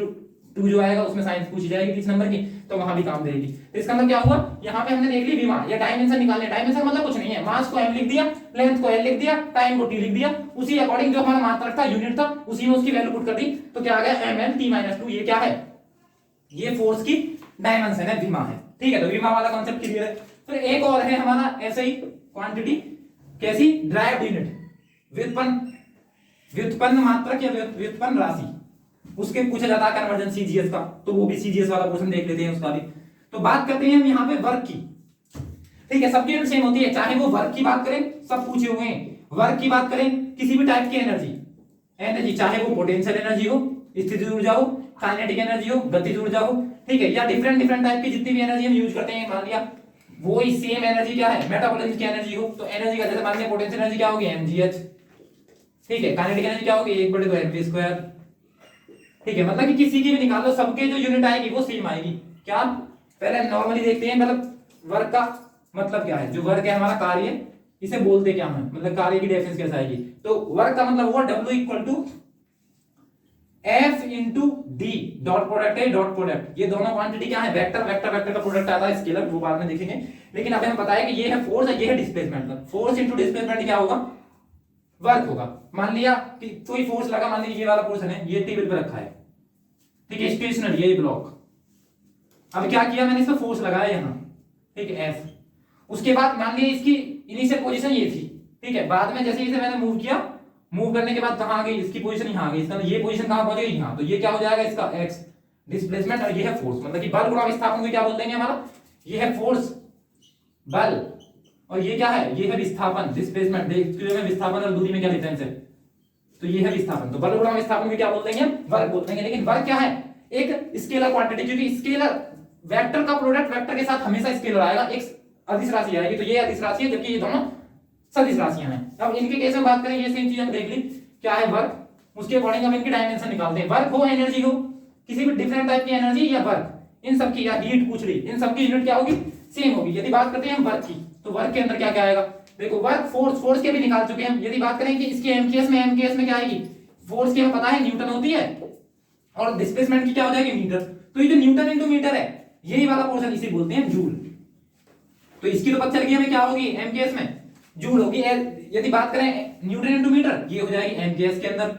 2 जो आएगा उसमें साइंस पूछी जाएगी 30 नंबर की, तो वहां भी काम देगी। तो इसका मतलब क्या हुआ, यहाँ पे हमने देख ली विमा, या डायमेंशन निकालने। डायमेंशन मतलब कुछ नहीं है, मास को m लिख दिया, लेंथ को l लिख दिया, टाइम को t लिख दिया, उसी अकॉर्डिंग जो हमारा मात्रक था, यूनिट था, उसी में उसकी वैल्यू पुट कर दी, तो क्या आ गया ml t-2। ये क्या है, ये फोर्स की डायमेंशन है, विमा है। ठीक है, तो विमा वाला कॉन्सेप्ट क्लियर है। फिर एक और है हमारा ऐसे ही क्वांटिटी, कैसी, ड्राइव्ड यूनिट, व्युत्पन्न मात्रक या व्युत्पन्न राशि, उसके पूछा जाता है कन्वर्जन सीजीएस का, तो वो भी सीजीएस वाला क्वेश्चन देख लेते हैं उसका भी। तो बात करते हैं हम यहाँ पे वर्क की। ठीक है, सबकी यूनिट सेम होती है, चाहे वो वर्क की बात करें, सब पूछे हुए हैं। वर्क की बात करें, किसी भी टाइप की एनर्जी, चाहे वो पोटेंशियल एनर्जी हो, स्थितिज ऊर्जा हो, काइनेटिक एनर्जी हो, गतिज ऊर्जा हो, ठीक है, या डिफरेंट टाइप की जितनी भी एनर्जी हम यूज करते हैं, मान लिया वो ही सेम एनर्जी क्या है, मेटाबॉलिज्म की एनर्जी हो, तो एनर्जी का जैसे मान लिया पोटेंशियल एनर्जी क्या होगी, mgh। ठीक है, काइनेटिक एनर्जी क्या होगी, 1/2mv²। ठीक है, मतलब कि किसी की भी निकाल लो, सबके जो यूनिट आएगी वो सेम आएगी। क्या, पहले नॉर्मली देखते हैं, मतलब वर्क का मतलब क्या है। जो वर्क है हमारा कार्य, इसे बोलते क्या है, मतलब कार्य की डेफिनेशन कैसे आएगी। तो वर्क का मतलब हुआ W = F × D, dot product है, डॉट प्रोडक्ट। ये दोनों क्वांटिटी क्या है, वेक्टर का प्रोडक्ट आता है, स्केलर, वो बाद में देखेंगे। लेकिन अभी हमें पता है कि ये है फोर्स है, ये है डिस्प्लेसमेंट। फोर्स × डिस्प्लेसमेंट क्या होगा, वर्क होगा। मान लिया कि कोई फोर्स लगा, मान लीजिए ये वाला पोर्शन है, ये टेबल पे रखा है, ठीक है, स्टेशनरी ये ब्लॉक। अब क्या किया मैंने, इसमें फोर्स लगाया यहाँ, ठीक है, F। उसके बाद मान लिया इसकी इनिशियल पोजीशन ये थी, ठीक है, बाद में जैसे इसे मैंने मूव किया, मूव करने के बाद कहां आ गई, इसकी पोजीशन यहाँ आ गई, इसका ये पोजीशन कहां पहुंच गई, यहाँ। तो ये क्या हो जाएगा, इसका x डिस्प्लेसमेंट, और ये है फोर्स। मतलब कि बल गुणा विस्थापन को क्या बोल देंगे हमारा, ये है फोर्स बल, और ये क्या है, ये है विस्थापन डिस्प्लेसमेंट। देखिए में विस्थापन और दूरी में क्या डिफरेंस है, तो ये है विस्थापन। तो बल गुणा विस्थापन को क्या बोल देंगे, वर्क बोल देंगे। लेकिन वर्क क्या है, एक स्केलर क्वांटिटी, क्योंकि स्केलर वेक्टर का प्रोडक्ट वेक्टर के साथ हमेशा स्केलर आएगा। एक अदिश राशि आएगी, तो ये अदिश राशि है, जबकि ये दोनों सदिश राशियां हैं। अब इनके केस में बात करें, ये सेम चीज हम देख ली, क्या है वर्क, उसके अकॉर्डिंग हम इनकी डायमेंशन निकालते हैं। वर्क हो, एनर्जी हो, किसी भी डिफरेंट टाइप की एनर्जी या वर्क, इन सब की, या हीट पूछ ली, इन सब की यूनिट क्या होगी, सेम होगी। यदि बात करते हैं हम वर्क की, तो वर्क के अंदर क्या क्या आएगा, देखो वर्क, फोर्स, फोर्स के भी निकाल चुके हैं। यदि बात करें कि इसकी एमकेएस में, एमकेएस में क्या आएगी, फोर्स की हमें पता है न्यूटन होती है, और डिस्प्लेसमेंट की क्या हो जाएगी, मीटर। तो ये जो न्यूटन इंटू मीटर है, यही वाला पोर्शन इसे बोलते हैं जूल। तो इसकी तो पता चल गई हमें क्या होगी, एमकेएस में जूल होगी। यदि बात करें न्यूटन इंटू मीटर, ये हो जाएगी एमकेएस के अंदर।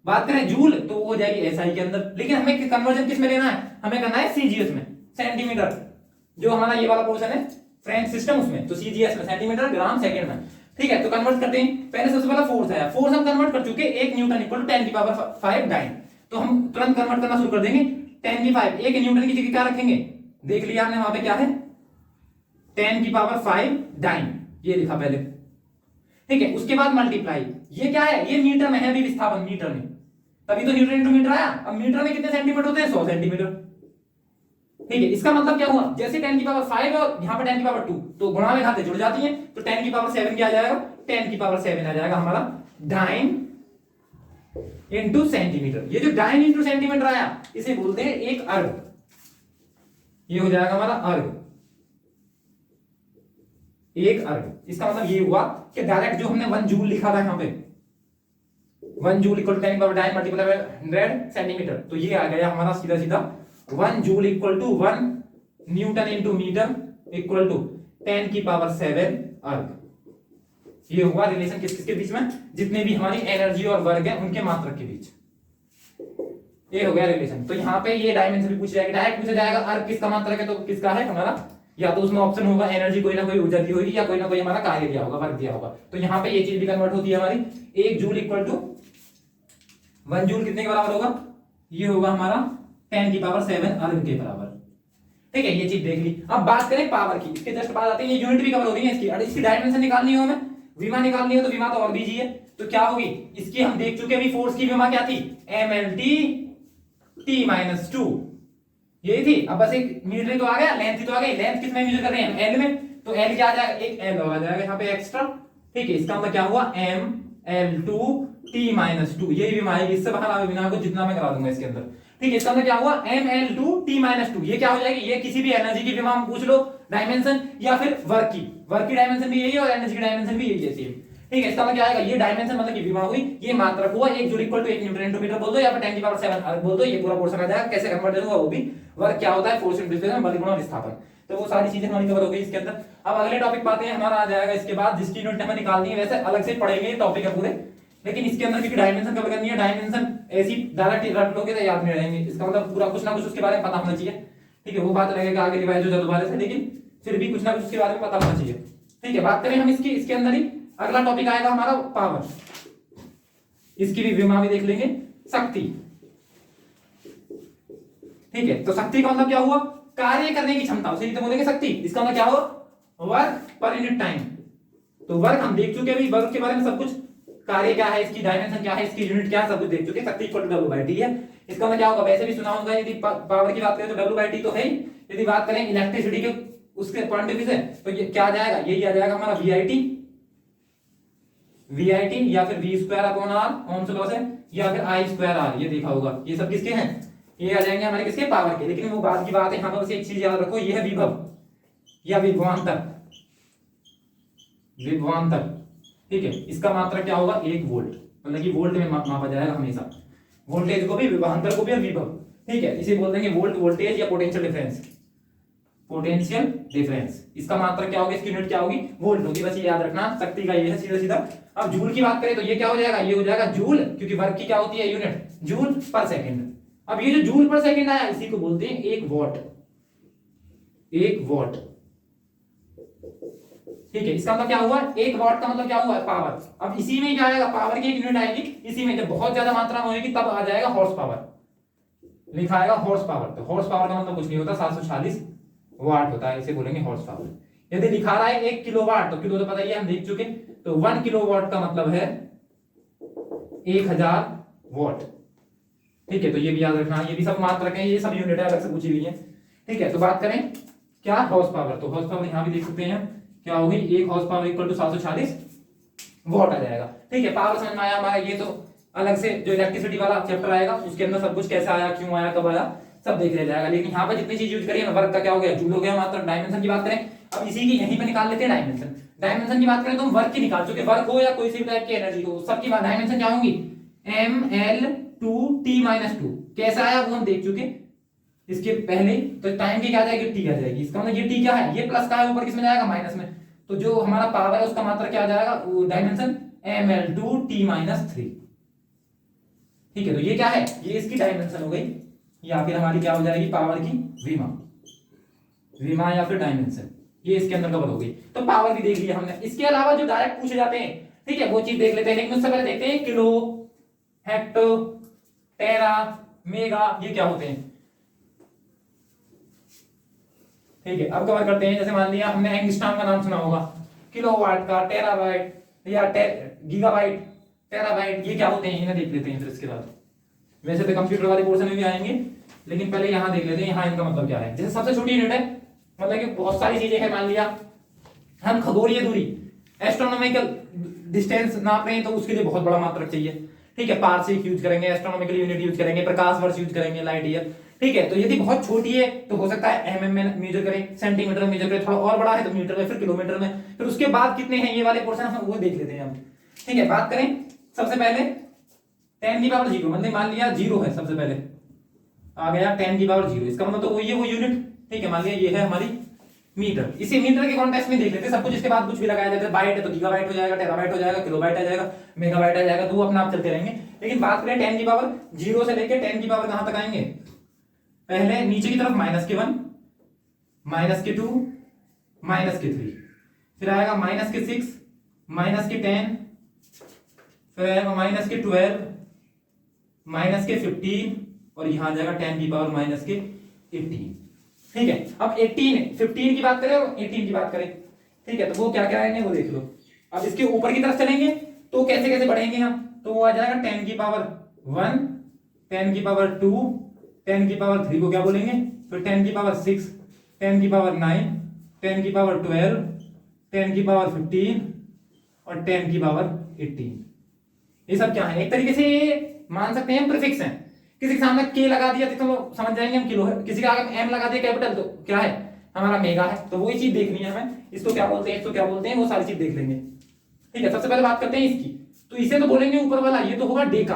बात करें जूल, तो वो हो जाएगी एसआई के अंदर। लेकिन हमें कन्वर्जन किस में लेना है, हमें करना है सीजीएस में, सेंटीमीटर, जो हमारा ये वाला पोर्शन है फ्रेंच सिस्टम, उसमें तो सीजीएस में, सेंटीमीटर, ग्राम, सेकंड में। ठीक है, तो कन्वर्ट करते हैं। पहले सबसे पहला फोर्स आया, फोर्स हम कन्वर्ट कर चुके, 1 न्यूटन इक्वल टू 10 की पावर 5 डाइन। तो हम तुरंत कन्वर्ट करना शुरू कर देंगे, 10 की 5, 1 न्यूटन की जगह क्या रखेंगे, देख लिया आपने वहां पे क्या है, 10 की पावर 5 डाइन, ये लिखा पहले। ठीक है, उसके बाद मल्टीप्लाई, ये क्या है, ये मीटर में है, अभी विस्थापन मीटर में, तभी तो न्यूटन इंटू मीटर आया। अब मीटर में कितने सेंटीमीटर होते हैं, 100 सेंटीमीटर। ठीक है, इसका मतलब क्या हुआ, जैसे 10 की पावर 5 और यहां पर 10 की पावर 2, तो गुणा में घातें जुड़ जाती हैं, तो 10 की पावर 7 क्या आ जाएगा, 10 की पावर 7 आ जाएगा हमारा डाइन इंटू सेंटीमीटर। ये जो डाइन इंटू सेंटीमीटर आया, इसे बोलते हैं एक अर्ग। ये हो जाएगा हमारा अर्ग, एक अर्ग। इसका मतलब ये हुआ कि डायरेक्ट जो हमने 1 जूल लिखा था यहां पे, 1 joule equal to 10 power 9 multiply by 100 centimetre, तो ये आ गया हमारा सीधा सीधा 1 joule equal to 1 newton into metre equal to 10 की पावर 7 अर्ग। ये हुआ रिलेशन किसके बीच में, जितने भी हमारी एनर्जी और वर्क है उनके मात्रक के बीच, ये हो गया रिलेशन। तो यहाँ पे ये डायमेंशन भी पूछ जाएगा, डायरेक्ट पूछा जाएगा अर्ग किसका मात्रक है, तो किसका है हमारा, या तो उसमें ऑप्शन होगा एनर्जी, कोई ना कोई ऊर्जा दी होगी, या कोई ना कोई हमारा कार्य दिया होगा, वर्क दिया होगा। तो यहाँ पे ये चीज भी कन्वर्ट होती है हमारी, 1 जूल इक्वल टू 1 जूल कितने के बराबर होगा, ये होगा हमारा 10 की पावर 7 अर्ग के बराबर। ठीक है, ये चीज देख ली। अब बात करें पावर की, इसके जस्ट बाद आते हैं, ये यूनिट भी कवर हो रही है इसकी, और इसकी डायमेंशन निकालनी हो हमें, विमा निकालनी हो, तो विमा तो और दीजिए, तो क्या होगी, इसकी हम देख चुके अभी, फोर्स की विमा क्या थी, mlt t-2, यही थी। अब बस एक मीटर तो आ गया, लेंथ तो आ गई, लेंथ किस में मेजर कर रहे हैं, एल में, तो एल क्या आ जाएगा, एक एल आ जाएगा यहाँ पे एक्स्ट्रा। ठीक है, इसका मतलब क्या हुआ, ml2 t-2, यही विमा आएगी, इससे बाहर आवे विमा को जितना मैं करा दूंगा इसके अंदर। ठीक है, इसका मतलब क्या हुआ, ml2 t-2, ये क्या हो जाएगी, ये किसी भी एनर्जी की विमा पूछ लो डायमेंशन, या फिर वर्क की डायमेंशन भी यही है और एनर्जी की डायमेंशन भी यही है सेम। ठीक है, इसका मतलब क्या आएगा, ये डायमेंशन मतलब कि विमा हुई, ये मात्रक हुआ, 1 joule equal to 1 newton into metre बोल दो, या फिर 10 की पावर 7 अर्ग बोल दो, ये पूरा पोर्शन आ जाएगा। कैसे कन्वर्ट होगा वो भी, वर्क क्या होता है, फोर्स इंटू डिस्प्लेसमेंट, बल गुणा विस्थापन, तो वो सारी चीजें हमारी कवर हो गई इसके अंदर। अब अगले टॉपिक पाते हैं, हमारा आ जाएगा इसके बाद, जिसकी यूनिट हमें निकालनी है, वैसे अलग से पढ़ेंगे ये टॉपिक है पूरे, लेकिन इसके अंदर क्योंकि डायमेंशन कवर करनी है, डायमेंशन ऐसी डायरेक्ट रट लोगे तो याद नहीं रहेंगे, इसका मतलब पूरा कुछ ना कुछ उसके बारे में पता होना चाहिए। ठीक है, वो बात लगेगा आगे रिवाइज हो जाए दोबारा से, लेकिन फिर भी कुछ ना कुछ उसके बारे में पता होना चाहिए। ठीक है, बात करें हम इसकी, इसके अंदर ही अगला टॉपिक आएगा हमारा पावर, इसकी भी विमा भी देख लेंगे, शक्ति। ठीक है, तो शक्ति का मतलब क्या हुआ, कार्य करने की क्षमता, उसे तो बोलेंगे शक्ति। इसका मतलब क्या हुआ, वर्क पर यूनिट टाइम। तो वर्क हम देख चुके अभी, वर्क के बारे में सब कुछ, कार्य क्या है, इसकी डायमेंशन क्या है, इसकी यूनिट क्या है, सब कुछ देख चुके। शक्ति इक्वल टू W/T है। इसका मतलब क्या होगा, वैसे भी सुना होगा, यदि पावर की बात करें तो W/T तो है ही, यदि बात करें इलेक्ट्रिसिटी के उसके पॉइंट ऑफ व्यू से, तो ये क्या आ जाएगा, यही आ जाएगा हमारा VIT, या फिर V²/R ओम्स लॉ से, या फिर I²R, ये देखा होगा। ये सब किसके हैं, ये आ जाएंगे हमारे किसके, पावर के। लेकिन वो बात की बात है, यहाँ पर बस एक चीज याद रखो, ये है विभव या विभवांतर, विभवांतर। ठीक है, इसका मात्रक क्या होगा, 1 वोल्ट, मतलब कि वोल्ट में मापा जाएगा हमेशा, वोल्टेज को भी, विभवांतर को भी और विभव। ठीक है, इसे बोल देंगे वोल्ट, वोल्टेज या पोटेंशियल डिफरेंस, पोटेंशियल डिफरेंस। इसका मात्रक क्या होगा, इसकी यूनिट क्या होगी, वोल्ट होगी, बस ये याद रखना। शक्ति का ये है सीधा सीधा। अब जूल की बात करें तो ये क्या हो जाएगा, ये हो जाएगा जूल, क्योंकि वर्क की क्या होती है यूनिट, जूल पर सेकंड। अब ये जो जूल पर सेकंड आया, इसी को बोलते हैं 1 वॉट, 1 वॉट। ठीक है, इसका मतलब क्या हुआ, 1 वॉट का मतलब क्या हुआ, पावर। अब इसी में क्या आएगा, पावर की एक यूनिट आएगी, इसी में जब बहुत ज्यादा मात्रा में होगी तब आ जाएगा हॉर्स पावर, लिखा आएगा हॉर्स पावर। तो हॉर्स पावर का मतलब कुछ नहीं होता, 740 वाट होता है, इसे बोलेंगे हॉर्स पावर। यदि लिखा रहा है 1 किलोवाट, तो किलो तो पता ही है, हम देख चुके, तो 1 किलोवाट का मतलब है 1000 वॉट। ठीक है, तो ये भी याद रखना, ये भी सब मात्रक है, ये सब यूनिट है, अलग से पूछी हुई है। ठीक है, तो बात करें क्या हॉर्स पावर, तो हॉर्स पावर यहाँ भी देख सकते हैं क्या होगी, 1 horse power equal to 740 watt आ जाएगा। ठीक है, पावर समझ में आया हमारा। ये तो अलग से जो इलेक्ट्रिसिटी वाला चैप्टर आएगा उसके अंदर सब कुछ कैसे आया, क्यों आया, कब आया, सब देख लिया जाएगा। लेकिन यहाँ पर जितनी चीज यूज करिए ना, वर्क का क्या हो गया, जूल हो गया मात्र। डायमेंशन की बात करें, अब इसी की यहीं पे निकाल लेते हैं डायमेंशन। डायमेंशन की बात करें तो हम वर्क की निकाल चुके, वर्क हो या कोई सी टाइप की एनर्जी हो, सबकी बात डायमेंशन क्या होंगी, ml2t-2। कैसा आया वो हम देख चुके इसके पहले। तो टाइम की क्या आ जाएगी, टी आ जाएगी। इसका मतलब ये टी क्या है, ये प्लस का है, ऊपर किसमें जाएगा, माइनस में। तो जो हमारा पावर है उसका मात्रा क्या आ जाएगा, डायमेंशन ml2t-3। ठीक है, तो ये क्या है, ये इसकी डायमेंशन हो गई, या फिर हमारी क्या हो जाएगी, पावर की विमा, विमा या फिर डायमेंशन, ये इसके अंदर कवर हो गई। तो पावर भी देख लिया हमने। इसके अलावा जो डायरेक्ट पूछे जाते हैं, ठीक है, वो चीज देख लेते हैं। लेकिन उससे पहले देखते हैं किलो, हेक्टो, टेरा, मेगा, ये क्या होते हैं। ठीक है, अब कवर करते हैं। जैसे मान लिया हमने एंगस्ट्रॉम का नाम सुना होगा, किलोवाट का, टेराबाइट या गीगाबाइट, टेराबाइट, ये क्या होते हैं, इन्हें देख लेते हैं फिर इसके बाद। वैसे तो कंप्यूटर वाले पोर्शन में भी आएंगे, लेकिन पहले यहां देख लेते हैं यहाँ इनका मतलब क्या है। जैसे सबसे छोटी यूनिट है, मतलब कि बहुत सारी चीजें हैं। मान लिया हम खगोलीय दूरी, एस्ट्रोनॉमिकल डिस्टेंस नाप रहे हैं, तो उसके लिए बहुत बड़ा मात्रक चाहिए। ठीक है, पारसेक यूज करेंगे, एस्ट्रोनॉमिकल यूनिट यूज करेंगे, प्रकाश वर्ष यूज करेंगे, लाइट ईयर। ठीक है, तो यदि बहुत छोटी है तो हो सकता है एमएम में मेजर करें, सेंटीमीटर में मेजर करें, थोड़ा और बड़ा है तो मीटर में, फिर किलोमीटर में, फिर उसके बाद कितने हैं ये वाले पोर्शन हम वो देख लेते हैं हम। ठीक है, बात करें सबसे पहले 10 की पावर 0, मतलब मान लिया 0 है, सबसे पहले आ गया 10 की पावर 0, इसका मतलब तो वही है वो यूनिट। ठीक है, मान लिया ये है हमारी मीटर। इसी मीटर के कॉन्टेक्स्ट में देख लेते हैं सब कुछ। इसके बाद कुछ भी लगाया जाता है, बाइट है तो गीगाबाइट हो जाएगा, टेराबाइट हो जाएगा, किलोबाइट आ जाएगा, मेगाबाइट आ जाएगा, तो वो अपना आप चलते रहेंगे। लेकिन बात करें 10 की पावर 0 से लेकर 10 की पावर कहां तक आएंगे, पहले नीचे की तरफ -1, -2, -3, फिर आएगा -6, -10, फिर आएगा -12, -15, और यहां आ जाएगा 10 की पावर -18। ठीक है, अब 15 की बात करें और 18 की बात करें। ठीक है, तो वो क्या क्या आएंगे वो देख लो। अब इसके ऊपर की तरफ चलेंगे तो कैसे कैसे बढ़ेंगे हम, तो वो आ जाएगा 10 की पावर 1, 10 की पावर 2, 10 की पावर 3 को क्या बोलेंगे, फिर 10 की पावर 6, 10 की पावर 9, 10 की पावर 12, 10 की पावर 15 और 10 की पावर 18। ये सब क्या है, एक तरीके से मान सकते हैं प्रीफिक्स हैं। किसी के सामने के लगा दिया तो समझ जाएंगे हम किलो है, किसी का आगे एम लगा दिया कैपिटल तो क्या है हमारा मेगा है। तो वही चीज देखनी है हमें, इसको क्या बोलते हैं, इसको क्या बोलते हैं, वो सारी चीज देख लेंगे। ठीक है, सबसे पहले बात करते हैं इसकी। तो इसे तो बोलेंगे ऊपर वाला, ये तो होगा डेका,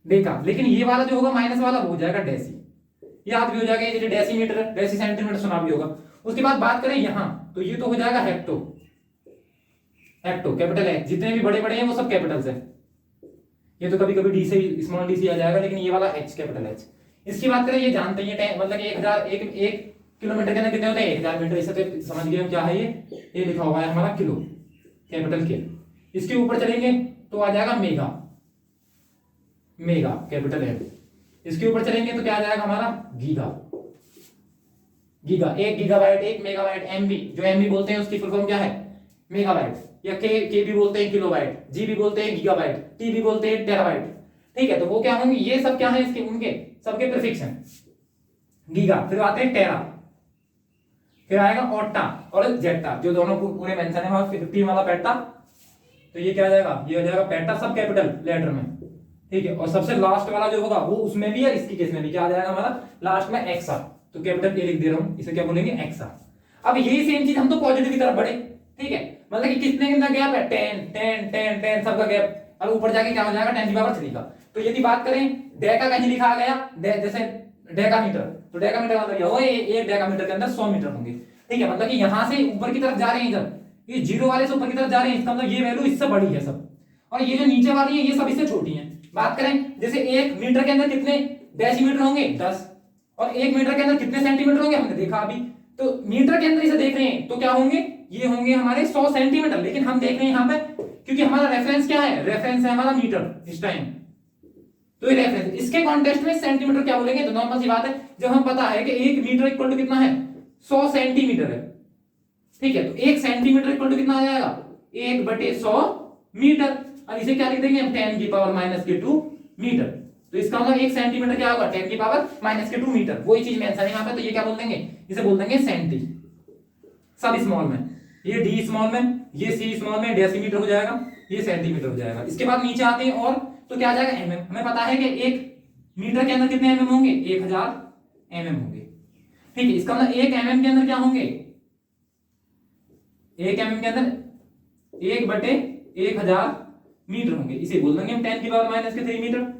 डेका। लेकिन ये वाला जो होगा माइनस वाला वो हो जाएगा डेसी, याद भी हो जाएगा, ये डेसीमीटर, डेसी सेंटीमीटर सुना भी होगा। उसके बाद बात करें यहां, तो ये तो हो जाएगा हेक्टो, हेक्टो कैपिटल एच, जितने भी बड़े बड़े हैं वो सब कैपिटल्स है। ये तो कभी कभी डी से स्मॉल डी से आ जाएगा, लेकिन ये वाला एच कैपिटल एच। इसकी बात करें, ये जानते हैं मतलब 1000 एक किलोमीटर के अंदर कितने होते हैं, 1000 मीटर। इसे तो समझ गए हम क्या है, ये लिखा हुआ है हमारा किलो, कैपिटल के। इसके ऊपर चलेंगे तो आ जाएगा मेगा, मेगा कैपिटल एम। इसके ऊपर चलेंगे तो क्या आ जाएगा हमारा giga, giga. 1 gigabyte, 1 megabyte, MB, जो एमबी बोलते हैं उसकी फुल फॉर्म क्या है, मेगाबाइट, या के भी बोलते हैं किलोबाइट, जी भी बोलते हैं गीगाबाइट, टी भी बोलते हैं टेराबाइट। ठीक है, तो वो क्या होंगे, ये सब क्या है इसके, उनके सबके प्रीफिक्स हैं। गीगा, फिर आते हैं टेरा, फिर आएगा ओट्टा और जेट्टा, जो दोनों पूरे मेंशन है वहां 15 वाला पेट्टा। तो ये क्या आ जाएगा, ये हो जाएगा पेट्टा, सब कैपिटल लेटर में। ठीक है, और सबसे लास्ट वाला जो होगा वो उसमें भी है, इसकी केस में भी क्या आ जाएगा हमारा लास्ट में एक्सा। तो कैपिटल ए लिख दे रहा हूं, इसे क्या बोलेंगे, एक्सा। अब यही सेम चीज हम तो पॉजिटिव की तरफ बढ़े। ठीक है, मतलब कि कितने कितना गैप है, 10 10 10 10 सबका गैप। अब ऊपर जाके क्या हो जाएगा 10 की पावर 3 का। तो यदि बात करें डेका कहीं लिखा गया जैसे डेकामीटर, तो डेकामीटर मतलब क्या हो, एक डेकामीटर के अंदर 100 मीटर होंगे। ठीक है, मतलब कि यहां से ऊपर की तरफ जा रहे हैं, जब ये जीरो वाले से ऊपर की तरफ जा रहे हैं, इसका मतलब ये वैल्यू इससे बड़ी है सब, और ये जो नीचे वाली है ये सब इससे छोटी है। बात करें जैसे 1 मीटर के अंदर कितने डेसीमीटर होंगे, 10, और 1 मीटर के अंदर कितने सेंटीमीटर होंगे हमने देखा अभी। तो मीटर के अंदर इसे देख रहे हैं तो क्या होंगे, ये होंगे हमारे 100 सेंटीमीटर। लेकिन हम देख रहे हैं यहाँ पे, क्योंकि हमारा रेफरेंस क्या है, रेफरेंस है हमारा मीटर इस टाइम। तो ये रेफरेंस, इसके कॉन्टेक्स्ट में सेंटीमीटर क्या बोलेंगे, तो नॉर्मल सी बात है, जब हम पता है कि 1 मीटर इक्वल टू कितना है, 100 सेंटीमीटर है। ठीक है, तो 1 सेंटीमीटर इक्वल टू कितना आ जाएगा, 1/100 मीटर। अब इसे क्या लिख देंगे हम, 10 की पावर -2 मीटर। तो इसका मतलब 1 सेंटीमीटर क्या होगा 10 की पावर माइनस के 2 मीटर, वही चीज मेंशन है यहाँ पे, तो ये क्या बोल देंगे, इसे बोल देंगे सेंटी, सब स्मॉल में, ये डी स्मॉल में, ये सी स्मॉल में, डेसीमीटर हो जाएगा, ये सेंटीमीटर हो जाएगा। इसके बाद नीचे आते हैं और तो क्या आ जाएगा एमएम, हमें पता है कि 1 मीटर के अंदर कितने एमएम होंगे 1000 एमएम होंगे, ठीक है। इसका मतलब 1 एमएम के अंदर क्या होंगे, 1 एमएम के अंदर 1/1000 मीटर होंगे, इसे बोल देंगे हम 10 की पावर माइनस के 3 मीटर,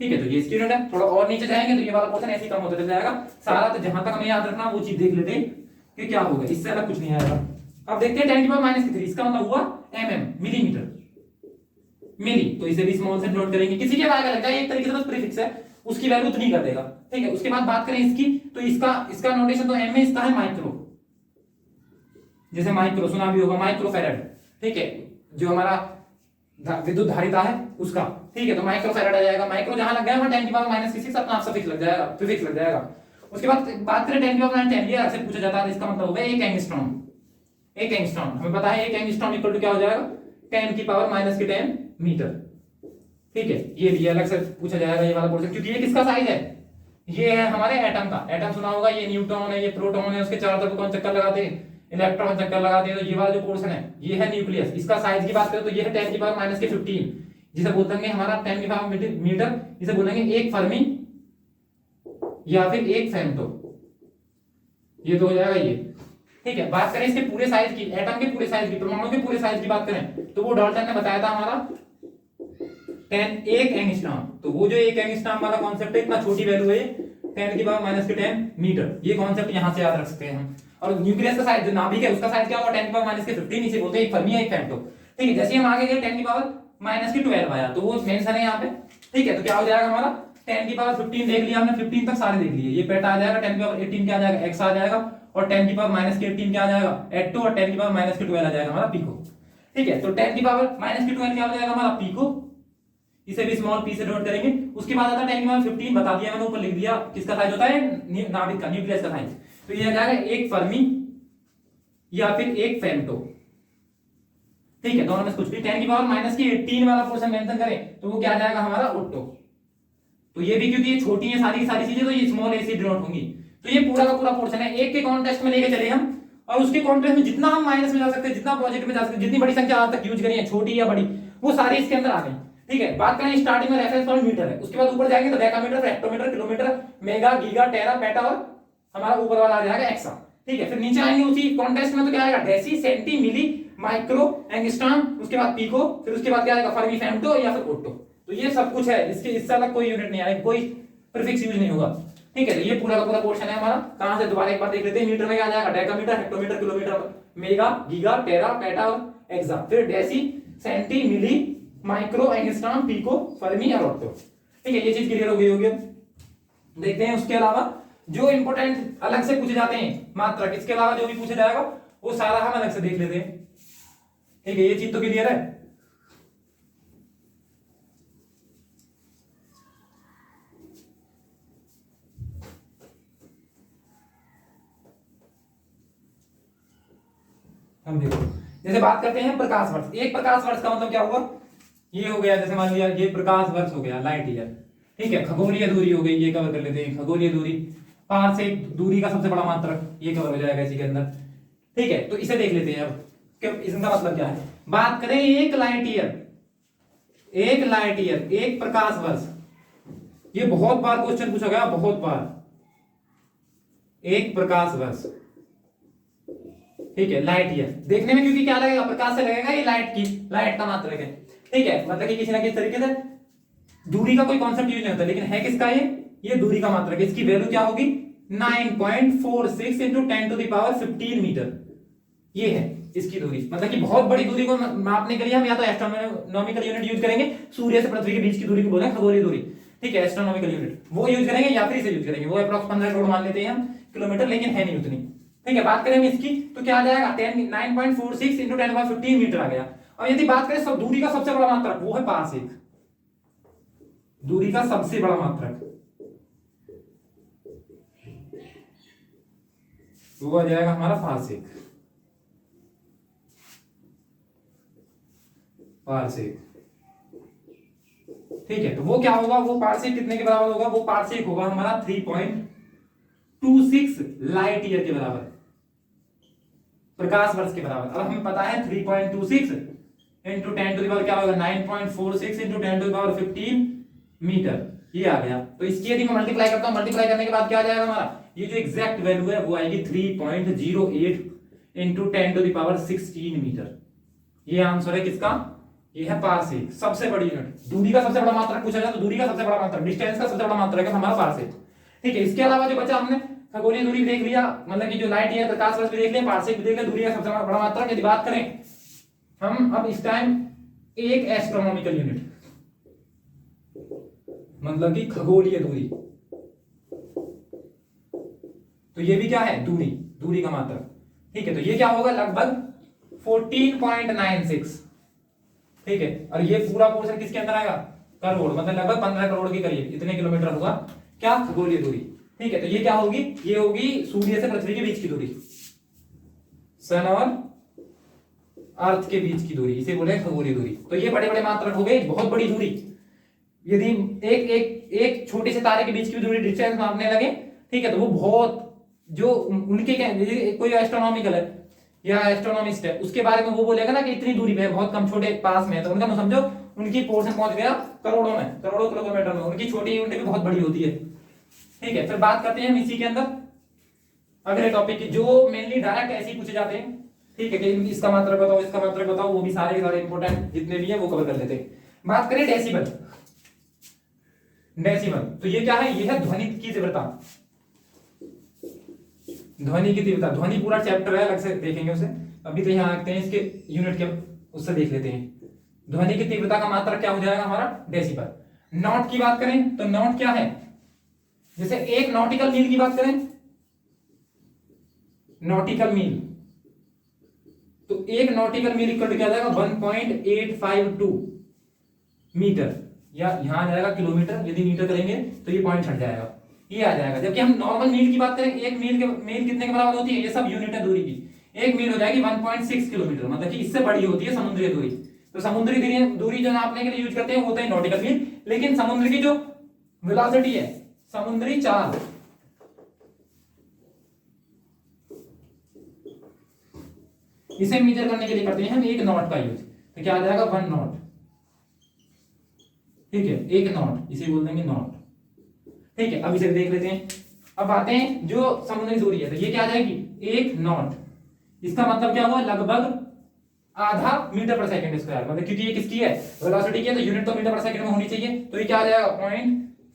ठीक है। तो ये स्टूडेंट है, थोड़ा और नीचे जाएंगे तो ये वाला पोर्शन ऐसे ही कम होता चला जाएगा सारा, तो जहां तक हमें याद रखना वो चीज देख लेते हैं कि क्या होगा, इससे अलग कुछ नहीं आएगा। अब देखते हैं 10 की पावर माइनस के 3, इसका मतलब हुआ एमएम, मिलीमीटर, मिली, तो इसे भी स्मॉल से नोट करेंगे, किसी के आगे लग जाए एक तरीके से बस प्रीफिक्स है, उसकी वैल्यू उतनी कर देगा, ठीक है। उसके बाद बात करें इसकी, तो इसका नोटेशन तो एम में, इसका है माइक्रो, जैसे माइक्रो सुना भी होगा, माइक्रो फैराड, ठीक है, जो हमारा विद्युत धारिता है उसका, ठीक है। तो माइक्रो फैराड आ जाएगा, माइक्रो जहां लग गया वहां 10 की पावर माइनस के 6 अपना आप सफिक्स लग जाएगा, प्रीफिक्स लग जाएगा। उसके बाद बात करें 10 की पावर माइनस 10, ये अक्सर पूछा जाता है, इसका मतलब होगा 1 एंगस्ट्रॉम, 1 एंगस्ट्रॉम हमें पता है 1 एंगस्ट्रॉम इक्वल टू क्या हो जाएगा 10 की पावर माइनस के 10 मीटर, ठीक है। ये भी अलग से पूछा जाएगा ये वाला पोर्शन, क्योंकि ये किसका साइज है, ये है हमारे एटम का, एटम सुना होगा, ये न्यूट्रॉन है, ये प्रोटॉन है, उसके चारों तरफ कौन चक्कर लगाते हैं, इलेक्ट्रॉन चक्कर लगाते हैं, तो ये वाला जो पोर्शन है ये है न्यूक्लियस। इसका साइज की बात करें तो ये है 10 की पावर माइनस के 15, जिसे बोलते हैं हमारा 10 की पावर मीटर, इसे बोलेंगे 1 फर्मी या फिर 1 फेम्टो, ये तो हो जाएगा ये, ठीक है। बात करें इसके पूरे साइज की, एटम के पूरे साइज की, परमाणु के पूरे साइज की बात करें तो वो डाल्टन ने बताया था हमारा 1 एंगस्ट्रॉम, तो वो जो 1 एंगस्ट्रॉम वाला कॉन्सेप्ट है, इतना छोटी वैल्यू है 10 की पावर माइनस के 10 मीटर, ये कॉन्सेप्ट यहां से याद रख सकते हैं हम। और न्यूक्लियस का साइज जो नाभिक है उसका साइज क्या होगा 10 की पावर माइनस के 15, इसे बोलते हैं 1 फर्मी या 1 फेम्टो, ठीक है। जैसे हम आगे गए 10 की पावर माइनस की 12 आया तो वो मेंशन है यहाँ पे, ठीक है। तो क्या हो जाएगा हमारा 10 की पावर 15 देख लिया हमने, 15 तक सारे देख लिए, ये पेटा आ जाएगा, 10 की पावर 18 क्या आ जाएगा एक्स आ जाएगा, और 10 की पावर माइनस के 18 क्या आ जाएगा एट2, और 10 की पावर माइनस के 12 आ जाएगा हमारा पिको, ठीक है। तो 10 की पावर माइनस के 12 क्या हो जाएगा हमारा पिको, इसे भी स्मॉल पी से नोट करेंगे। उसके बाद आता है 10 की पावर 15, बता दिया मैंने, ऊपर लिख दिया, किसका साइज होता है नाभिक का, न्यूक्लियस का साइज, तो ये आ जाएगा 1 फर्मी या फिर 1 फेम्टो, ठीक है। दोनों में कुछ भी 10 की पावर माइनस की 18 वाला पोर्शन मेंशन करें तो वो क्या आ जाएगा हमारा ओट्टो, तो ये भी क्योंकि ये छोटी है सारी की सारी चीजें, तो ये स्मॉल ए से डिनोट होंगी। तो ये पूरा का पूरा पोर्शन है, एक के कॉन्टेक्स्ट में लेके चले हम, और उसके कॉन्टेक्स्ट में जितना हम माइनस में जा सकते हैं, जितना पॉजिटिव में जा सकते हैं, जितनी बड़ी संख्या आज तक यूज करी है छोटी या बड़ी, वो सारी इसके अंदर आ गई, ठीक है। बात करें स्टार्टिंग में रेफरेंस पॉइंट मीटर है, उसके बाद ऊपर जाएंगे तो decametre, hectometre, kilometre, mega, giga, tera, peta, और हमारा ऊपर वाला आ जाएगा एक्सा, ठीक है। फिर नीचे आएंगे उसी कॉन्टेक्स्ट में तो क्या आएगा deci, centi, milli, micro, angstrom, उसके बाद पिको, फिर उसके बाद क्या आएगा फर्मी, फेम्टो या फिर ओट्टो, तो ये सब कुछ है, इसके इससे अलग कोई यूनिट नहीं आएगा, कोई प्रीफिक्स यूज नहीं होगा, ठीक है। तो ये पूरा का पूरा पोर्शन है हमारा, कहां से दोबारा एक बार देख लेते हैं, मीटर में क्या आ जाएगा decametre, hectometre, kilometre, mega, giga, tera, peta और एक्सा, फिर deci, centi, milli, micro, angstrom, pico, fermi और ओट्टो, ठीक है। ये चीज क्लियर हो गई होगी। देखते हैं उसके अलावा जो इंपोर्टेंट अलग से पूछे जाते हैं मात्रक, इसके अलावा जो भी पूछा जाएगा वो सारा हम अलग से देख लेते हैं, ठीक है। ये चीज तो क्लियर है। हम देखो जैसे बात करते हैं प्रकाश वर्ष, एक प्रकाश वर्ष का मतलब क्या हुआ, ये हो गया, जैसे मान लिया ये प्रकाश वर्ष हो गया, लाइट ईयर, ठीक है। खगोलीय दूरी हो गई, ये कवर कर लेते हैं, खगोलीय दूरी, पारसेक दूरी का सबसे बड़ा मात्रक, ये कवर हो जाएगा इसी के अंदर, ठीक है। तो इसे देख लेते हैं अब इसका मतलब क्या है। बात करें एक लाइट ईयर, एक लाइट ईयर, एक प्रकाश वर्ष, ये बहुत बार क्वेश्चन पूछा गया, बहुत बार, एक प्रकाश वर्ष, ठीक है। लाइट ईयर देखने में क्योंकि क्या लगेगा प्रकाश से लगेगा, ये लाइट का मात्रक है, ठीक है। मतलब कि किसी ना किसी तरीके से दूरी का कोई कॉन्सेप्ट यूज नहीं होता, लेकिन है किसका ये दूरी का मात्रक है। इसकी वैल्यू क्या होगी 9.46 into 10 to the power 15 metre, ये है इसकी दूरी। मतलब कि बहुत बड़ी दूरी को मापने के लिए हम या तो एस्ट्रोनॉमिकल यूनिट यूज करेंगे, सूर्य से पृथ्वी के बीच की दूरी को बोलेंगे खगोलीय दूरी, ठीक है, एस्ट्रोनॉमिकल यूनिट वो यूज करेंगे, या फिर इसे यूज करेंगे, वो अप्रॉक्स 15 करोड़ मान लेते हैं हम किलोमीटर, लेकिन है नहीं उतनी, ठीक है। बात करें हम इसकी तो क्या आ जाएगा 9.46 इंटू 10 पावर 15 मीटर आ गया। और यदि बात करें सब दूरी का सबसे बड़ा मात्रक, वो है पारसेक, दूरी का सबसे बड़ा मात्रक वो आ जाएगा हमारा पारसेक, पारसेक, ठीक है, तो वो क्या होगा, वो पार्सेक कितने के बराबर होगा, वो पार्सेक होगा हमारा 3.26 लाइट ईयर के बराबर, प्रकाश वर्ष के बराबर। अब हमें पता है 3.26 इंटू 10 टू द पावर क्या होगा, 9.46 into 10 to the power 15 metre, ये आ गया। तो इसकी यदि मैं मल्टीप्लाई करता हूं, मल्टीप्लाई करने के बाद क्या आ जाएगा हमारा, ये जो एग्जैक्ट वैल्यू है वो आएगी 3.08 into 10 to the power 16 metre. ये आंसर है किसका, ये है पार्सेक, सबसे बड़ी यूनिट। दूरी का सबसे बड़ा मात्रक पूछा जाए तो दूरी का सबसे बड़ा मात्रक, डिस्टेंस का सबसे बड़ा मात्रक है हमारा पार्सेक। ठीक है, इसके अलावा जो बचा हमने खगोलीय दूरी देख लिया, मतलब कि जो लाइट ईयर प्रकाश वर्ष भी देख लिया, पार्सेक भी देख लिया, दूरी का सबसे बड़ा मात्रक। यदि बात करें हम अब इस टाइम एक एस्ट्रोनॉमिकल यूनिट, मतलब कि खगोलीय दूरी, तो ये भी क्या है, दूरी, दूरी का मात्रक। ठीक है, तो ये क्या होगा, लगभग 14.96। ठीक है, और ये पूरा पोर्शन किसके अंदर आएगा, करोड़, मतलब लगभग 15 करोड़ के करीब, इतने किलोमीटर होगा क्या, खगोलीय दूरी। ठीक है, तो ये क्या होगी, ये होगी सूर्य से पृथ्वी के बीच की दूरी, सन और अर्थ के बीच की दूरी, इसे बोले खगोलीय दूरी। तो ये बड़े बड़े मात्रक हो गए, बहुत बड़ी दूरी। यदि एक एक एक छोटे से तारे के बीच की दूरी डिस्टेंस मापने लगे, ठीक है, तो वो बहुत, जो उनके कोई एस्ट्रोनॉमिकल है या एस्ट्रोनॉमिस्ट है, उसके बारे में वो बोलेगा ना कि इतनी दूरी पे है, बहुत कम, छोटे पास में है, तो उनका समझो उनकी पोर्शन पहुंच गया करोड़ों में, करोड़ों किलोमीटर में, उनकी छोटी यूनिट भी बहुत बड़ी होती है। ठीक है, फिर बात करते हैं हम इसी के अंदर अगले टॉपिक की, जो मेनली डायरेक्ट ऐसे ही पूछे जाते हैं। ठीक है, कि इसका मात्रक बताओ, इसका मात्रक बताओ, वो भी सारे के सारे इंपॉर्टेंट जितने भी है वो कवर कर लेते हैं। बात करें डेसिबल, डेसिबल तो ये क्या है, ये है ध्वनि की तीव्रता, ध्वनि की तीव्रता। ध्वनि पूरा चैप्टर है, अलग से देखेंगे उसे, अभी तो यहाँ रखते हैं, इसके यूनिट के उससे देख लेते हैं। ध्वनि की तीव्रता का मात्रक क्या हो जाएगा हमारा, डेसिबल। नॉट की बात करें तो नॉट क्या है, जैसे एक नॉटिकल मील की बात करें, नॉटिकल मील, तो एक नॉटिकल मील इक्वल टू क्या आ जाएगा, 1.852 मीटर, या यहां आ जाएगा किलोमीटर, यदि मीटर करेंगे तो ये पॉइंट हट जाएगा, ये आ जाएगा। जबकि हम नॉर्मल मील की बात करें, एक मील कितने के बराबर होती है, ये सब यूनिट है दूरी की, एक मील हो जाएगी 1.6 किलोमीटर, मतलब कि इससे बड़ी होती है समुद्री दूरी। तो समुद्री दूरी जो नापने के लिए यूज करते हैं वो होता है नॉटिकल मील, लेकिन समुद्र की जो वेलोसिटी है, समुद्री चाल, इसे मेजर करने के लिए करते हैं हम एक नॉट का यूज, तो क्या आ जाएगा, 1 नॉट। ठीक है, एक नॉट, इसे बोल देंगे नॉट। ठीक है, अब इसे देख लेते हैं। अब आते हैं जो समुद्री दूरी है, तो ये क्या आ जाएगी, 1 नॉट, इसका मतलब क्या हुआ, लगभग आधा मीटर पर सेकंड स्क्वायर, मतलब क्योंकि ये किसकी है, वेलोसिटी की है, तो यूनिट तो मीटर पर सेकंड में होनी चाहिए, तो ये क्या आ जाएगा,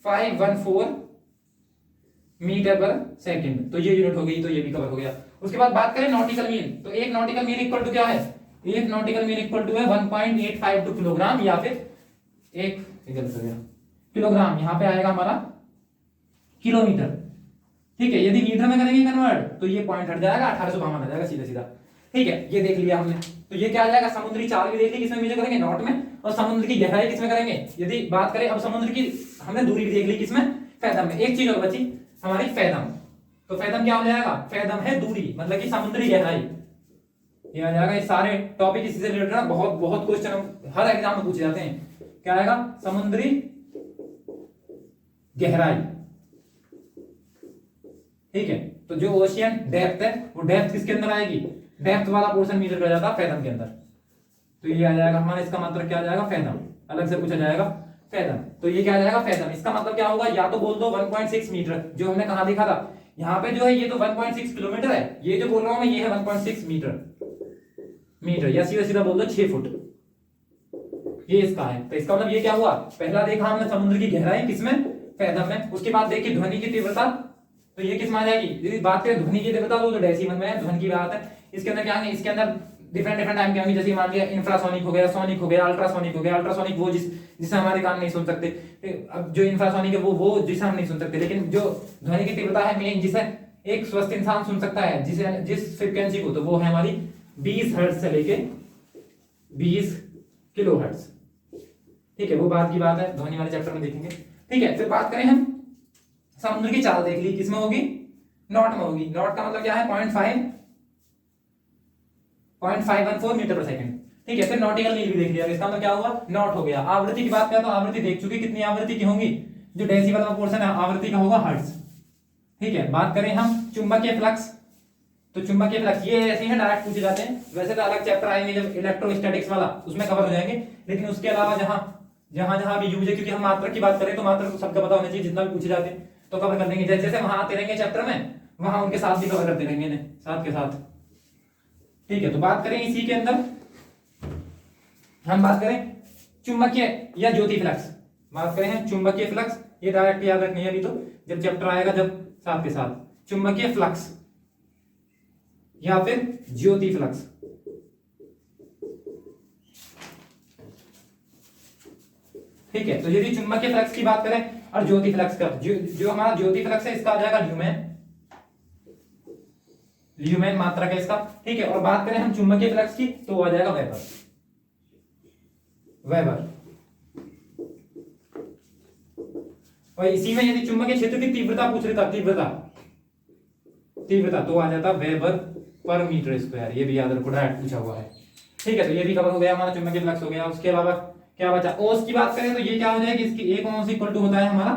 0.514 मीटर पर सेकंड, तो ये यूनिट हो गई, तो ये भी कवर हो गया। उसके बाद बात करें नॉटिकल मील, तो एक नॉटिकल मील इक्वल टू क्या है, एक नॉटिकल मील इक्वल टू है 1.852 किलोग्राम, या फिर एक किलोग्राम, यहां पे आएगा हमारा किलोमीटर। ठीक है, यदि मीटर में करेंगे कन्वर्ट तो ये पॉइंट हट जाएगा, 1852 आ जाएगा सीधा सीधा। ठीक है, ये देख लिया हमने, तो ये क्या आ जाएगा, समुद्री चाल भी देख ली, किसमें मेजर करेंगे, नॉट में, और समुद्र की गहराई किसमें करेंगे, यदि बात करें अब समुद्र की, हमने दूरी भी देख ली किसमें, फैथम में। एक चीज और बची हमारी, फैथम, तो फैथम क्या हो जाएगा, फैथम है दूरी, मतलब कि समुद्री गहराई, ये आ जाएगा। ये सारे टॉपिक इसी से रिलेटेड है, बहुत बहुत क्वेश्चन हर एग्जाम में पूछे जाते हैं। क्या आएगा, समुद्री गहराई। ठीक है, तो जो ओशियन डेप्थ है, वो डेप्थ किसके अंदर आएगी, डेप्थ वाला पोर्शन मीटर कर जाता है फैथम के अंदर, तो ये आ जाएगा हमारा, इसका मतलब क्या आ जाएगा, फैथम, अलग से पूछा जाएगा फैथम, तो ये क्या आ जाएगा, फैथम। इसका मतलब क्या होगा, या तो बोल दो 1.6 मीटर, जो हमने कहा देखा था, यहाँ पे जो है ये तो 1.6 किलोमीटर है, ये जो बोल रहा हूं मैं ये है 1.6 मीटर, या सीधा सीधा बोल दो 6 फुट, ये इसका है। तो इसका मतलब ये क्या हुआ, पहला देखा हमने समुद्र की गहराई किसमें, फैथम में, उसके बाद देखी ध्वनि की तीव्रता, तो ये किस में आ जाएगी, यदि बात करें ध्वनि की तीव्रता तो डेसिमल में है, ध्वनि की बात है। इसके अंदर क्या है, इसके अंदर डिफरेंट डिफरेंट टाइम के होंगे, जैसे मान लिया इंफ्रासोनिक हो गया, सोनिक हो गया, अल्ट्रासोनिक हो गया। अल्ट्रासोनिक वो जिसे हमारे कान नहीं सुन सकते, अब जो इंफ्रासोनिक है वो जिसे हम नहीं सुन सकते, लेकिन जो ध्वनि की तीव्रता है मेन, जिसे एक स्वस्थ इंसान सुन सकता है, जिस फ्रीक्वेंसी को, तो वो है हमारी 20 हर्ट्ज से लेके 20 किलो हर्ट्ज। ठीक है, वो बात की बात है, ध्वनि वाले चैप्टर में देखेंगे। ठीक है, फिर बात करें हम समुद्र की चाल, देख ली किसमें होगी, नॉट में होगी। नॉट का मतलब क्या है, 0.514 मीटर पर सेकंड। ठीक है, फिर नॉटिकल नील भी देख लिया, इसका मतलब क्या हुआ, नॉट हो गया। आवृत्ति की बात करें तो आवृत्ति देख चुके, कितनी आवृत्ति की होंगी, जो डेसिबल का पोर्शन है आवृत्ति का होगा हर्ट्ज। ठीक है, बात करें हम चुंबकीय फ्लक्स, तो चुंबकीय फ्लक्स ये ऐसे ही डायरेक्ट पूछे जाते हैं, वैसे तो अलग चैप्टर आएंगे जब इलेक्ट्रोस्टैटिक्स वाला, उसमें कवर हो जाएंगे, लेकिन उसके अलावा जहां जहां जहां भी यूज है, क्योंकि हम मात्रक की बात करें तो मात्रक तो सबका पता होना चाहिए, जितना भी पूछे जाते हैं तो कवर कर लेंगे, जैसे जैसे वहां आते रहेंगे चैप्टर में, वहां उनके साथ भी कवर करते रहेंगे साथ के साथ। ठीक है, तो बात करें इसी के अंदर हम बात करें चुंबकीय या ज्योति फ्लक्स, बात करें चुंबकीय फ्लक्स, ये डायरेक्ट याद रखनी है, अभी तो जब चैप्टर आएगा जब साथ के साथ चुंबकीय फ्लक्स या फिर ज्योति फ्लक्स। ठीक है, तो यदि चुंबकीय फ्लक्स की बात करें और ज्योति फ्लक्स का, जो हमारा ज्योति फ्लक्स है इसका आ जाएगा ल्यूमेन, ल्यूमेन मात्रक है इसका। ठीक है, और बात करें हम चुंबकीय फ्लक्स की तो आ जाएगा वेबर, वेबर। और इसी में यदि चुंबकीय क्षेत्र की तीव्रता पूछ रही था, तीव्रता तो आ जाता वेबर पर मीटर स्क्वायर, ये भी याद रखो, डायरेक्ट पूछा हुआ है। ठीक है, तो ये भी कवर हो गया हमारा चुंबकीय फ्लक्स हो गया। उसके अलावा क्या बचा, ओस की बात करें तो ये क्या हो जाएगी, इसकी एक ओस इक्वल टू होता है हमारा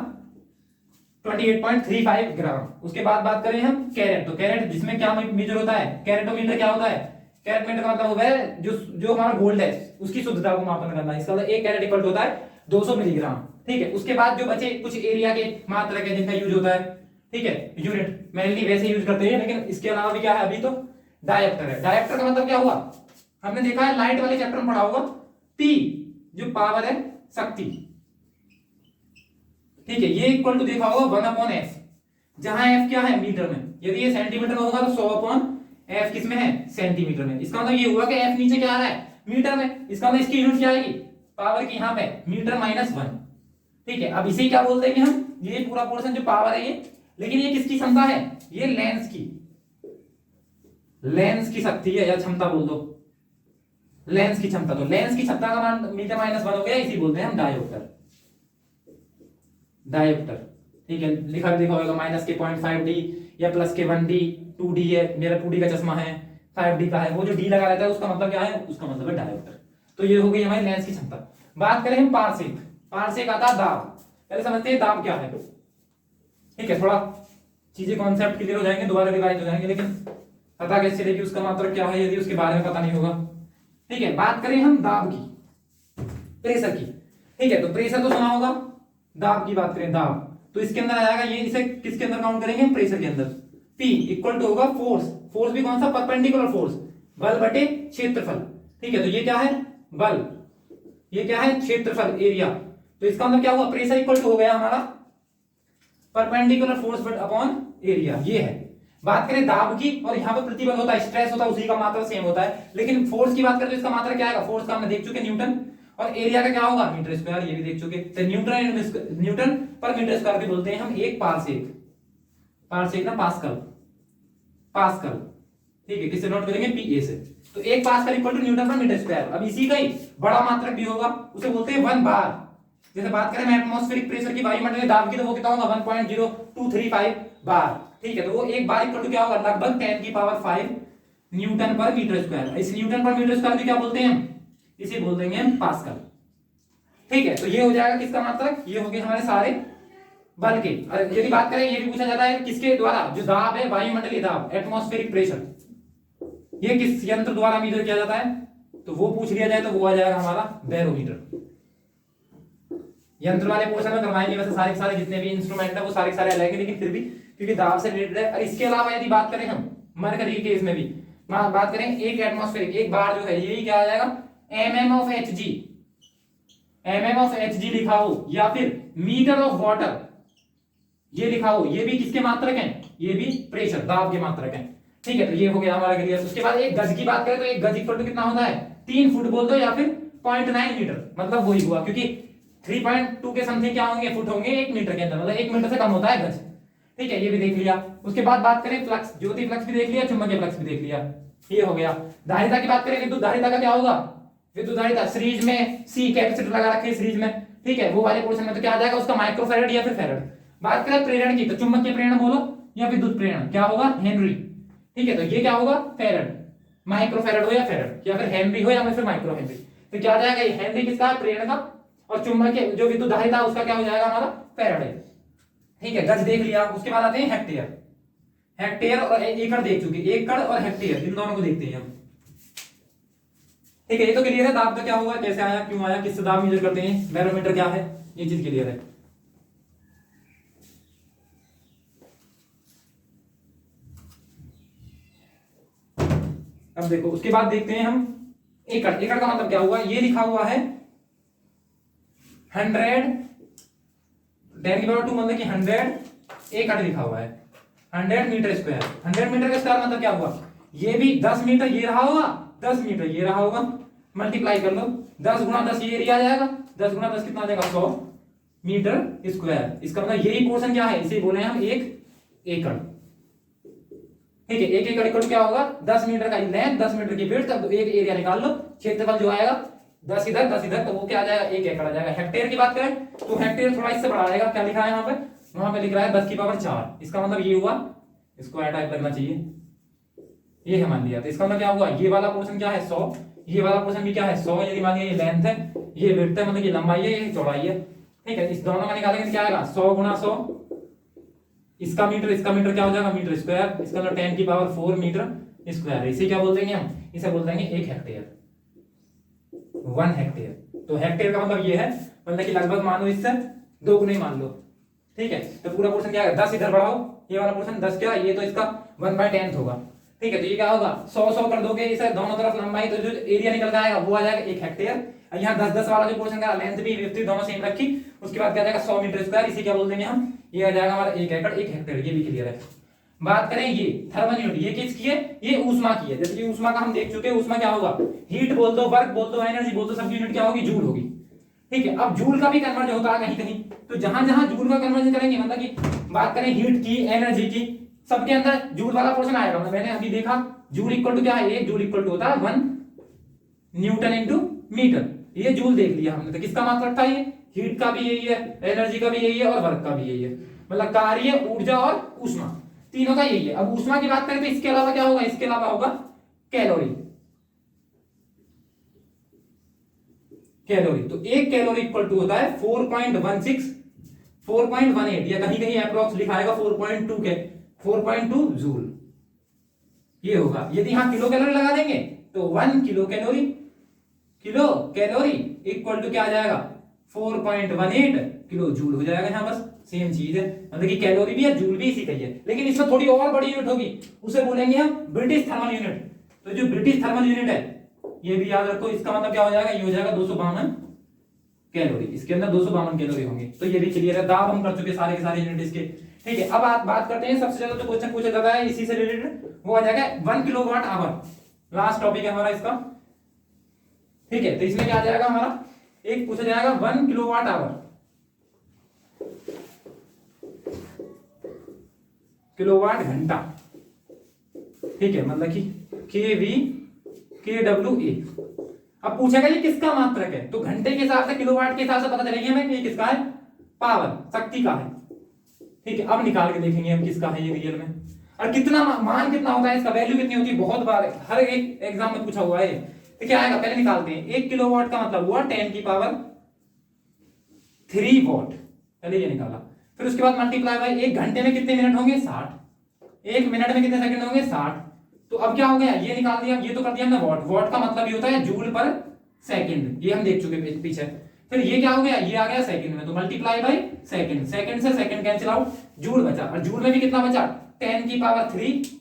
28.35 ग्राम। उसके बाद बात करें हम कैरेट, तो कैरेट जिसमें क्या मेजर होता है, कैरेटोमीटर क्या होता है, कैरेटोमीटर का मतलब होता है जो हमारा गोल्ड है उसकी शुद्धता को मापन करना है, इसका मतलब एक कैरेट इक्वल होता है 200 मिलीग्राम। ठीक है, उसके बाद जो बचे कुछ एरिया के मात्रक है जिनका यूज होता है, ठीक है, यूनिट मेनली वैसे यूज करते हैं, लेकिन इसके अलावा भी क्या है, अभी तो डायप्टर है। डायप्टर का मतलब क्या हुआ, हमने देखा है लाइट वाले चैप्टर में पढ़ा होगा, पी जो पावर है शक्ति, ठीक है, ये इक्वल टू देखा होगा 1/f, जहां f क्या है मीटर में, यदि ये सेंटीमीटर में होगा तो 100/f किस में है, सेंटीमीटर में। इसका मतलब ये हुआ कि f नीचे क्या आ रहा है, मीटर में, इसका मतलब इसकी यूनिट क्या आएगी पावर की, यहां पे मीटर -1। ठीक है, अब इसे क्या बोलते हैं कि हम, ये पूरा पोर्शन जो पावर है ये, लेकिन ये किसकी क्षमता है, ये लेंस की, लेंस की शक्ति है या क्षमता बोल दो, लेंस की क्षमता। तो लेंस की क्षमता का मान मीटर -1 हो गया, इसी बोलते हैं हम डायोप्टर, डायोप्टर। ठीक है, लिखा देखा होगा माइनस के 0.5D या प्लस के 1D, 2D है, मेरा 2D का चश्मा है, 5D का है, वो जो D लगा रहता है उसका मतलब क्या है, उसका मतलब है डायोप्टर। तो ये हो गई हमारी लेंस की क्षमता। बात करें हम पारसेक, पारसेक आता है दाब, पहले समझते हैं दाब क्या है। ठीक है, थोड़ा चीजें कॉन्सेप्ट क्लियर हो जाएंगे, दोबारा रिवाइज हो जाएंगे, लेकिन पता कैसे चलेगी उसका मात्रक क्या है यदि उसके बारे में पता नहीं होगा। ठीक है, बात करें हम दाब की, प्रेशर की। ठीक है, तो प्रेशर तो सुना होगा, दाब की बात करें, दाब तो इसके अंदर आ जाएगा ये, इसे किसके अंदर काउंट करेंगे, प्रेशर के अंदर। P इक्वल टू होगा फोर्स, फोर्स भी कौन सा, परपेंडिकुलर फोर्स, बल बटे क्षेत्रफल। ठीक है, तो ये क्या है बल, ये क्या है क्षेत्रफल एरिया, तो इसका मतलब क्या हुआ, प्रेशर इक्वल टू हो गया हमारा perpendicular force but upon area, ये है। बात करें दाब की, और यहाँ पे प्रतिबल होता है, स्ट्रेस होता है, उसी का मात्रा सेम होता है, लेकिन फोर्स की बात करें तो इसका मात्रा क्या आएगा, फोर्स का हमने देख चुके न्यूटन, और एरिया का क्या होगा मीटर स्क्वायर, ये भी देख चुके। तो न्यूटन पर मीटर स्क्वायर भी बोलते हैं हम एक पारसेक, पारसेक ना पास्कल, पास्कल। ठीक है, किससे नोट करेंगे, पीए से। तो एक पास्कल इक्वल टू न्यूटन पर मीटर स्क्वायर। अब इसी का ही बड़ा मात्रक भी होगा, उसे बोलते हैं 1 बार। जैसे बात करें एटमॉस्फेरिक प्रेशर की, वायुमंडलीय दाब की, तो वो कितना होगा 1.0235 बार। ठीक है, तो वो एक बार इक्वल टू क्या होगा, लगभग 10⁵ न्यूटन पर मीटर स्क्वायर। इस न्यूटन पर मीटर स्क्वायर को क्या बोलते हैं हम, इसे बोल देंगे हम पास्कल। ठीक है, तो ये हो जाएगा किसका मात्रक, ये हो गए हमारे सारे बल के। यदि बात करें, ये भी पूछा जाता है किसके द्वारा, जो दाब है वायुमंडलीय दाब, एटमॉस्फेरिक प्रेशर, ये किस यंत्र द्वारा मीजर किया जाता है, तो वो पूछ लिया जाए तो वो आ जाएगा हमारा बैरोमीटर। यंत्र वाले पोर्शन में करवाएंगे, वैसे सारे सारे जितने भी इंस्ट्रूमेंट है वो सारे सारे अलग है, लेकिन फिर भी क्योंकि दाब से रिलेटेड है। और इसके अलावा यदि बात करें हम मरकरी के केस में भी बात करें, एक एटमॉस्फेरिक, एक बार जो है यही क्या आ जाएगा, mm of Hg, mm of Hg लिखा हो, या फिर मीटर ऑफ वाटर ये लिखा हो, ये भी किसके मात्रक हैं, ये भी प्रेशर दाब के मात्रक हैं। ठीक है, तो ये हो गया हमारा क्लियर। उसके बाद एक गज की बात करें तो एक गज इक्वल टू कितना होता है, 3 फुट बोल दो या फिर 0.9 मीटर, मतलब वही हुआ, क्योंकि 3.2 के समथिंग क्या होंगे, फुट होंगे 1 मीटर के अंदर, मतलब 1 मीटर से कम होता है गज। ठीक है, ये भी देख लिया। उसके बाद बात करें फ्लक्स, ज्योति फ्लक्स भी देख लिया, चुंबकीय फ्लक्स भी देख लिया, ये हो गया। धारिता की बात करें, विद्युत धारिता का क्या होगा, विद्युत धारिता सीरीज में C कैपेसिटर लगा रखे सीरीज में, ठीक है, वो वाले पोर्शन में तो क्या आ जाएगा उसका, माइक्रोफैरड या फिर फैरड। बात करें प्रेरण की, तो चुंबकीय प्रेरण बोलो या विद्युत प्रेरण, क्या होगा, हेनरी। ठीक है, तो ये क्या होगा, फैरड, माइक्रो फैराड हो या फैराड, या फिर हेनरी हो या फिर माइक्रो हेनरी। तो क्या आ जाएगा, ये हेनरी किसका है, प्रेरण का, और चुंबकीय जो विद्युत धारिता उसका क्या हो जाएगा हमारा, फैराड है। ठीक है, गज देख लिया। उसके बाद आते हैं हेक्टेयर। हेक्टेयर और एकड़ देख चुके, एकड़ और हेक्टेयर इन दोनों को देखते हैं हम। ठीक है, ये तो क्लियर है दाब का क्या हुआ, कैसे आया, क्यों आया, किससे दाब मेजर करते हैं, बैरोमीटर क्या है, ये चीज क्लियर है। अब देखो उसके बाद देखते हैं हम एकड़। एकड़ का मतलब क्या हुआ, ये लिखा हुआ है 100 10⁻², मतलब कि 100 एकड़ लिखा हुआ है, 100 मीटर स्क्वायर। 100 मीटर का स्क्वायर मतलब क्या हुआ, ये भी 10 मीटर ये रहा होगा, 10 मीटर ये रहा होगा, मल्टीप्लाई कर लो, 10 गुणा 10 ये एरिया आ जाएगा, 10 गुणा 10 कितना आ जाएगा, 100 मीटर स्क्वायर। इसका मतलब यही पोर्शन क्या है, इसे बोले हम 1 एकड़। ठीक है, 1 एकड़ इक्वल क्या होगा, 10 मीटर का लेंथ, 10 मीटर की विड्थ। अब एक एरिया निकाल लो, क्षेत्रफल जो आएगा 10 इधर 10 इधर, तो वो क्या आ जाएगा, 1 एकड़ आ जाएगा। हेक्टेयर की बात करें तो हेक्टेयर थोड़ा इससे बड़ा आएगा, क्या लिखा है यहाँ पे, वहां पे लिख रहा है 10⁴। इसका मतलब ये हुआ, इसको ऐ टाइप लगना चाहिए, ये है मान लिया। तो इसका मतलब क्या हुआ, ये वाला पोर्शन क्या है 100, ये वाला पोर्शन भी क्या है 100, यदि मान लिया ये लेंथ है, ये विड्थ है, मतलब ये लंबाई है, ये चौड़ाई है। ठीक है, इस दोनों का निकालेंगे तो क्या आएगा, 100 गुणा 100, इसका मीटर क्या हो जाएगा, मीटर स्क्वायर। इसका मतलब 10⁴ मीटर स्क्वायर। इसे क्या बोल देंगे हम, इसे बोल देंगे 1 हेक्टेयर, 1 हेक्टेयर। तो हेक्टेयर का मतलब ये है, मतलब कि लगभग मान लो इससे 2 गुना ही मान लो। ठीक है, तो पूरा पोर्शन क्या है, 10 इधर बढ़ाओ, ये वाला पोर्शन 10 क्या, ये तो इसका 1/10 होगा। ठीक है, तो ये क्या होगा, 100 कर दोगे इसे दोनों तरफ लंबाई, तो जो एरिया निकल के आएगा वो आ जाएगा 1 हेक्टेयर। यहाँ 10 वाला जो पोर्शन का लेंथ भी विड्थ दोनों सेम रखी, उसके बाद क्या जाएगा 100 मीटर स्क्वायर। इसे क्या बोल देंगे हम, ये आ जाएगा हमारा 1 एकड़ 1 हेक्टेयर। ये भी क्लियर है। बात करें ये थर्मल यूनिट, ये किसकी है, ये ऊष्मा की है। जैसे कि ऊष्मा का हम देख चुके हैं, ऊष्मा क्या होगा, हीट बोल दो, वर्क बोल दो, एनर्जी बोल दो, सबकी यूनिट क्या होगी, जूल होगी। ठीक है, अब जूल का भी कन्वर्जन होता है कहीं कहीं, तो जहां जहां जूल का कन्वर्जन करेंगे, मतलब कि बात करें हीट की, एनर्जी की, सबके अंदर जूल वाला पोर्शन आएगा। मतलब मैंने अभी देखा जूल इक्वल टू क्या है, 1 जूल इक्वल टू होता है 1 न्यूटन इंटू मीटर। ये जूल देख लिया हमने, तो किसका मात्रक था ये, हीट का भी यही है, एनर्जी का भी यही है, और वर्क का भी यही है। मतलब कार्य, ऊर्जा और ऊष्मा, तीनों का यही है। अब ऊष्मा की बात करें तो इसके अलावा क्या होगा, इसके अलावा होगा कैलोरी। कैलोरी, तो 1 कैलोरी इक्वल टू होता है 4.16 4.18, या कहीं कहीं अप्रोक्स लिखा आएगा 4.2 के 4.2 जूल। ये होगा। यदि यहां किलो कैलोरी लगा देंगे तो 1 किलो कैलोरी इक्वल टू क्या आ जाएगा, 4.18 किलो जूल हो जाएगा। यहाँ बस सेम चीज है, मतलब कि कैलोरी भी है, जूल भी इसी का ही है, लेकिन इसमें थोड़ी और बड़ी यूनिट होगी, उसे बोलेंगे हम ब्रिटिश थर्मल यूनिट। तो जो ब्रिटिश थर्मल यूनिट है ये भी याद रखो, इसका मतलब क्या हो जाएगा, ये हो जाएगा 252 कैलोरी। इसके अंदर 252 कैलोरी होंगे। तो ये भी क्लियर है, दाब हम कर चुके सारे के सारे यूनिट इसके। ठीक है, अब बात करते हैं सबसे ज्यादा जो क्वेश्चन पूछा जाता है इसी से रिलेटेड, वो आ जाएगा 1 किलोवाट आवर। लास्ट टॉपिक है हमारा इसका। ठीक है, तो इसमें क्या आ जाएगा हमारा, एक पूछा जाएगा 1 किलोवाट आवर, किलोवाट घंटा। ठीक है, मतलब कि KW/A। अब पूछेगा ये किसका मात्रक है, तो घंटे के हिसाब से, किलोवाट के हिसाब से पता चलेगी हमें कि ये किसका है, पावर, शक्ति का है। ठीक है, अब निकाल के देखेंगे हम किसका है ये रियल में, और कितना मान कितना होता है इसका, वैल्यू कितनी होती है, बहुत बार हर एक एग्जाम में पूछा हुआ है। तो क्या आएगा, पहले निकालते हैं। 1 किलोवाट का मतलब हुआ 10⁻³ वॉट। पहले ये निकाला, फिर उसके बाद मल्टीप्लाई बाय 1 घंटे में कितने मिनट होंगे, 60। 1 मिनट में कितने सेकंड होंगे, 60। तो अब क्या हो गया, ये निकाल दिया, ये तो कर दिया हमने वॉट। वॉट का मतलब ये होता है जूल पर सेकंड, ये हम देख चुके पीछे। फिर ये क्या हो गया, ये आ गया सेकंड में, तो मल्टीप्लाई बाय सेकंड। सेकंड से सेकंड कैंसिल आउट, जूल बचा, और जूल में भी कितना बचा, 10⁻³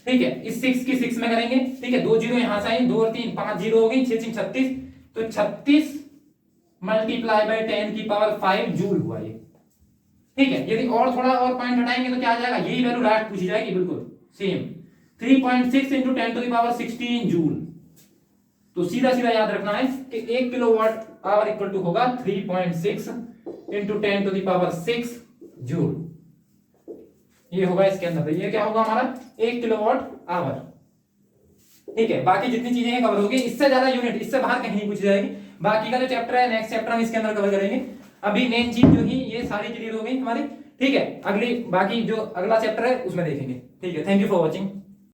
ठीक है, इस 6 की 6 में करेंगे। ठीक है, 2 जीरो यहां से आए, 2 और 3 5 जीरो हो गई, 6 6 36, तो 36 मल्टीप्लाई बाय 10⁵ जूल हुआ ये। ठीक है, यदि और थोड़ा और पॉइंट हटाएंगे तो क्या आ जाएगा, यही वैल्यू डायरेक्ट पूछी जाएगी, बिल्कुल सेम। 3.6 into 10⁻16 joule. तो सीधा सीधा याद रखना है कि 1 किलोवाट आवर इक्वल टू होगा 3.6 इंटू 10⁻6 जूल। ये होगा इसके अंदर, ये क्या होगा हमारा 1 किलोवाट आवर। ठीक है, बाकी जितनी चीजें हैं कवर होगी, इससे ज्यादा यूनिट इससे बाहर कहीं नहीं पूछी जाएगी। बाकी का जो चैप्टर है नेक्स्ट चैप्टर हम इसके अंदर कवर करेंगे। अभी मेन चीज जो ही ये सारी क्लियर हो गई हमारी। ठीक है, अगली बाकी जो अगला चैप्टर है उसमें देखेंगे। ठीक है, थैंक यू फॉर वॉचिंग।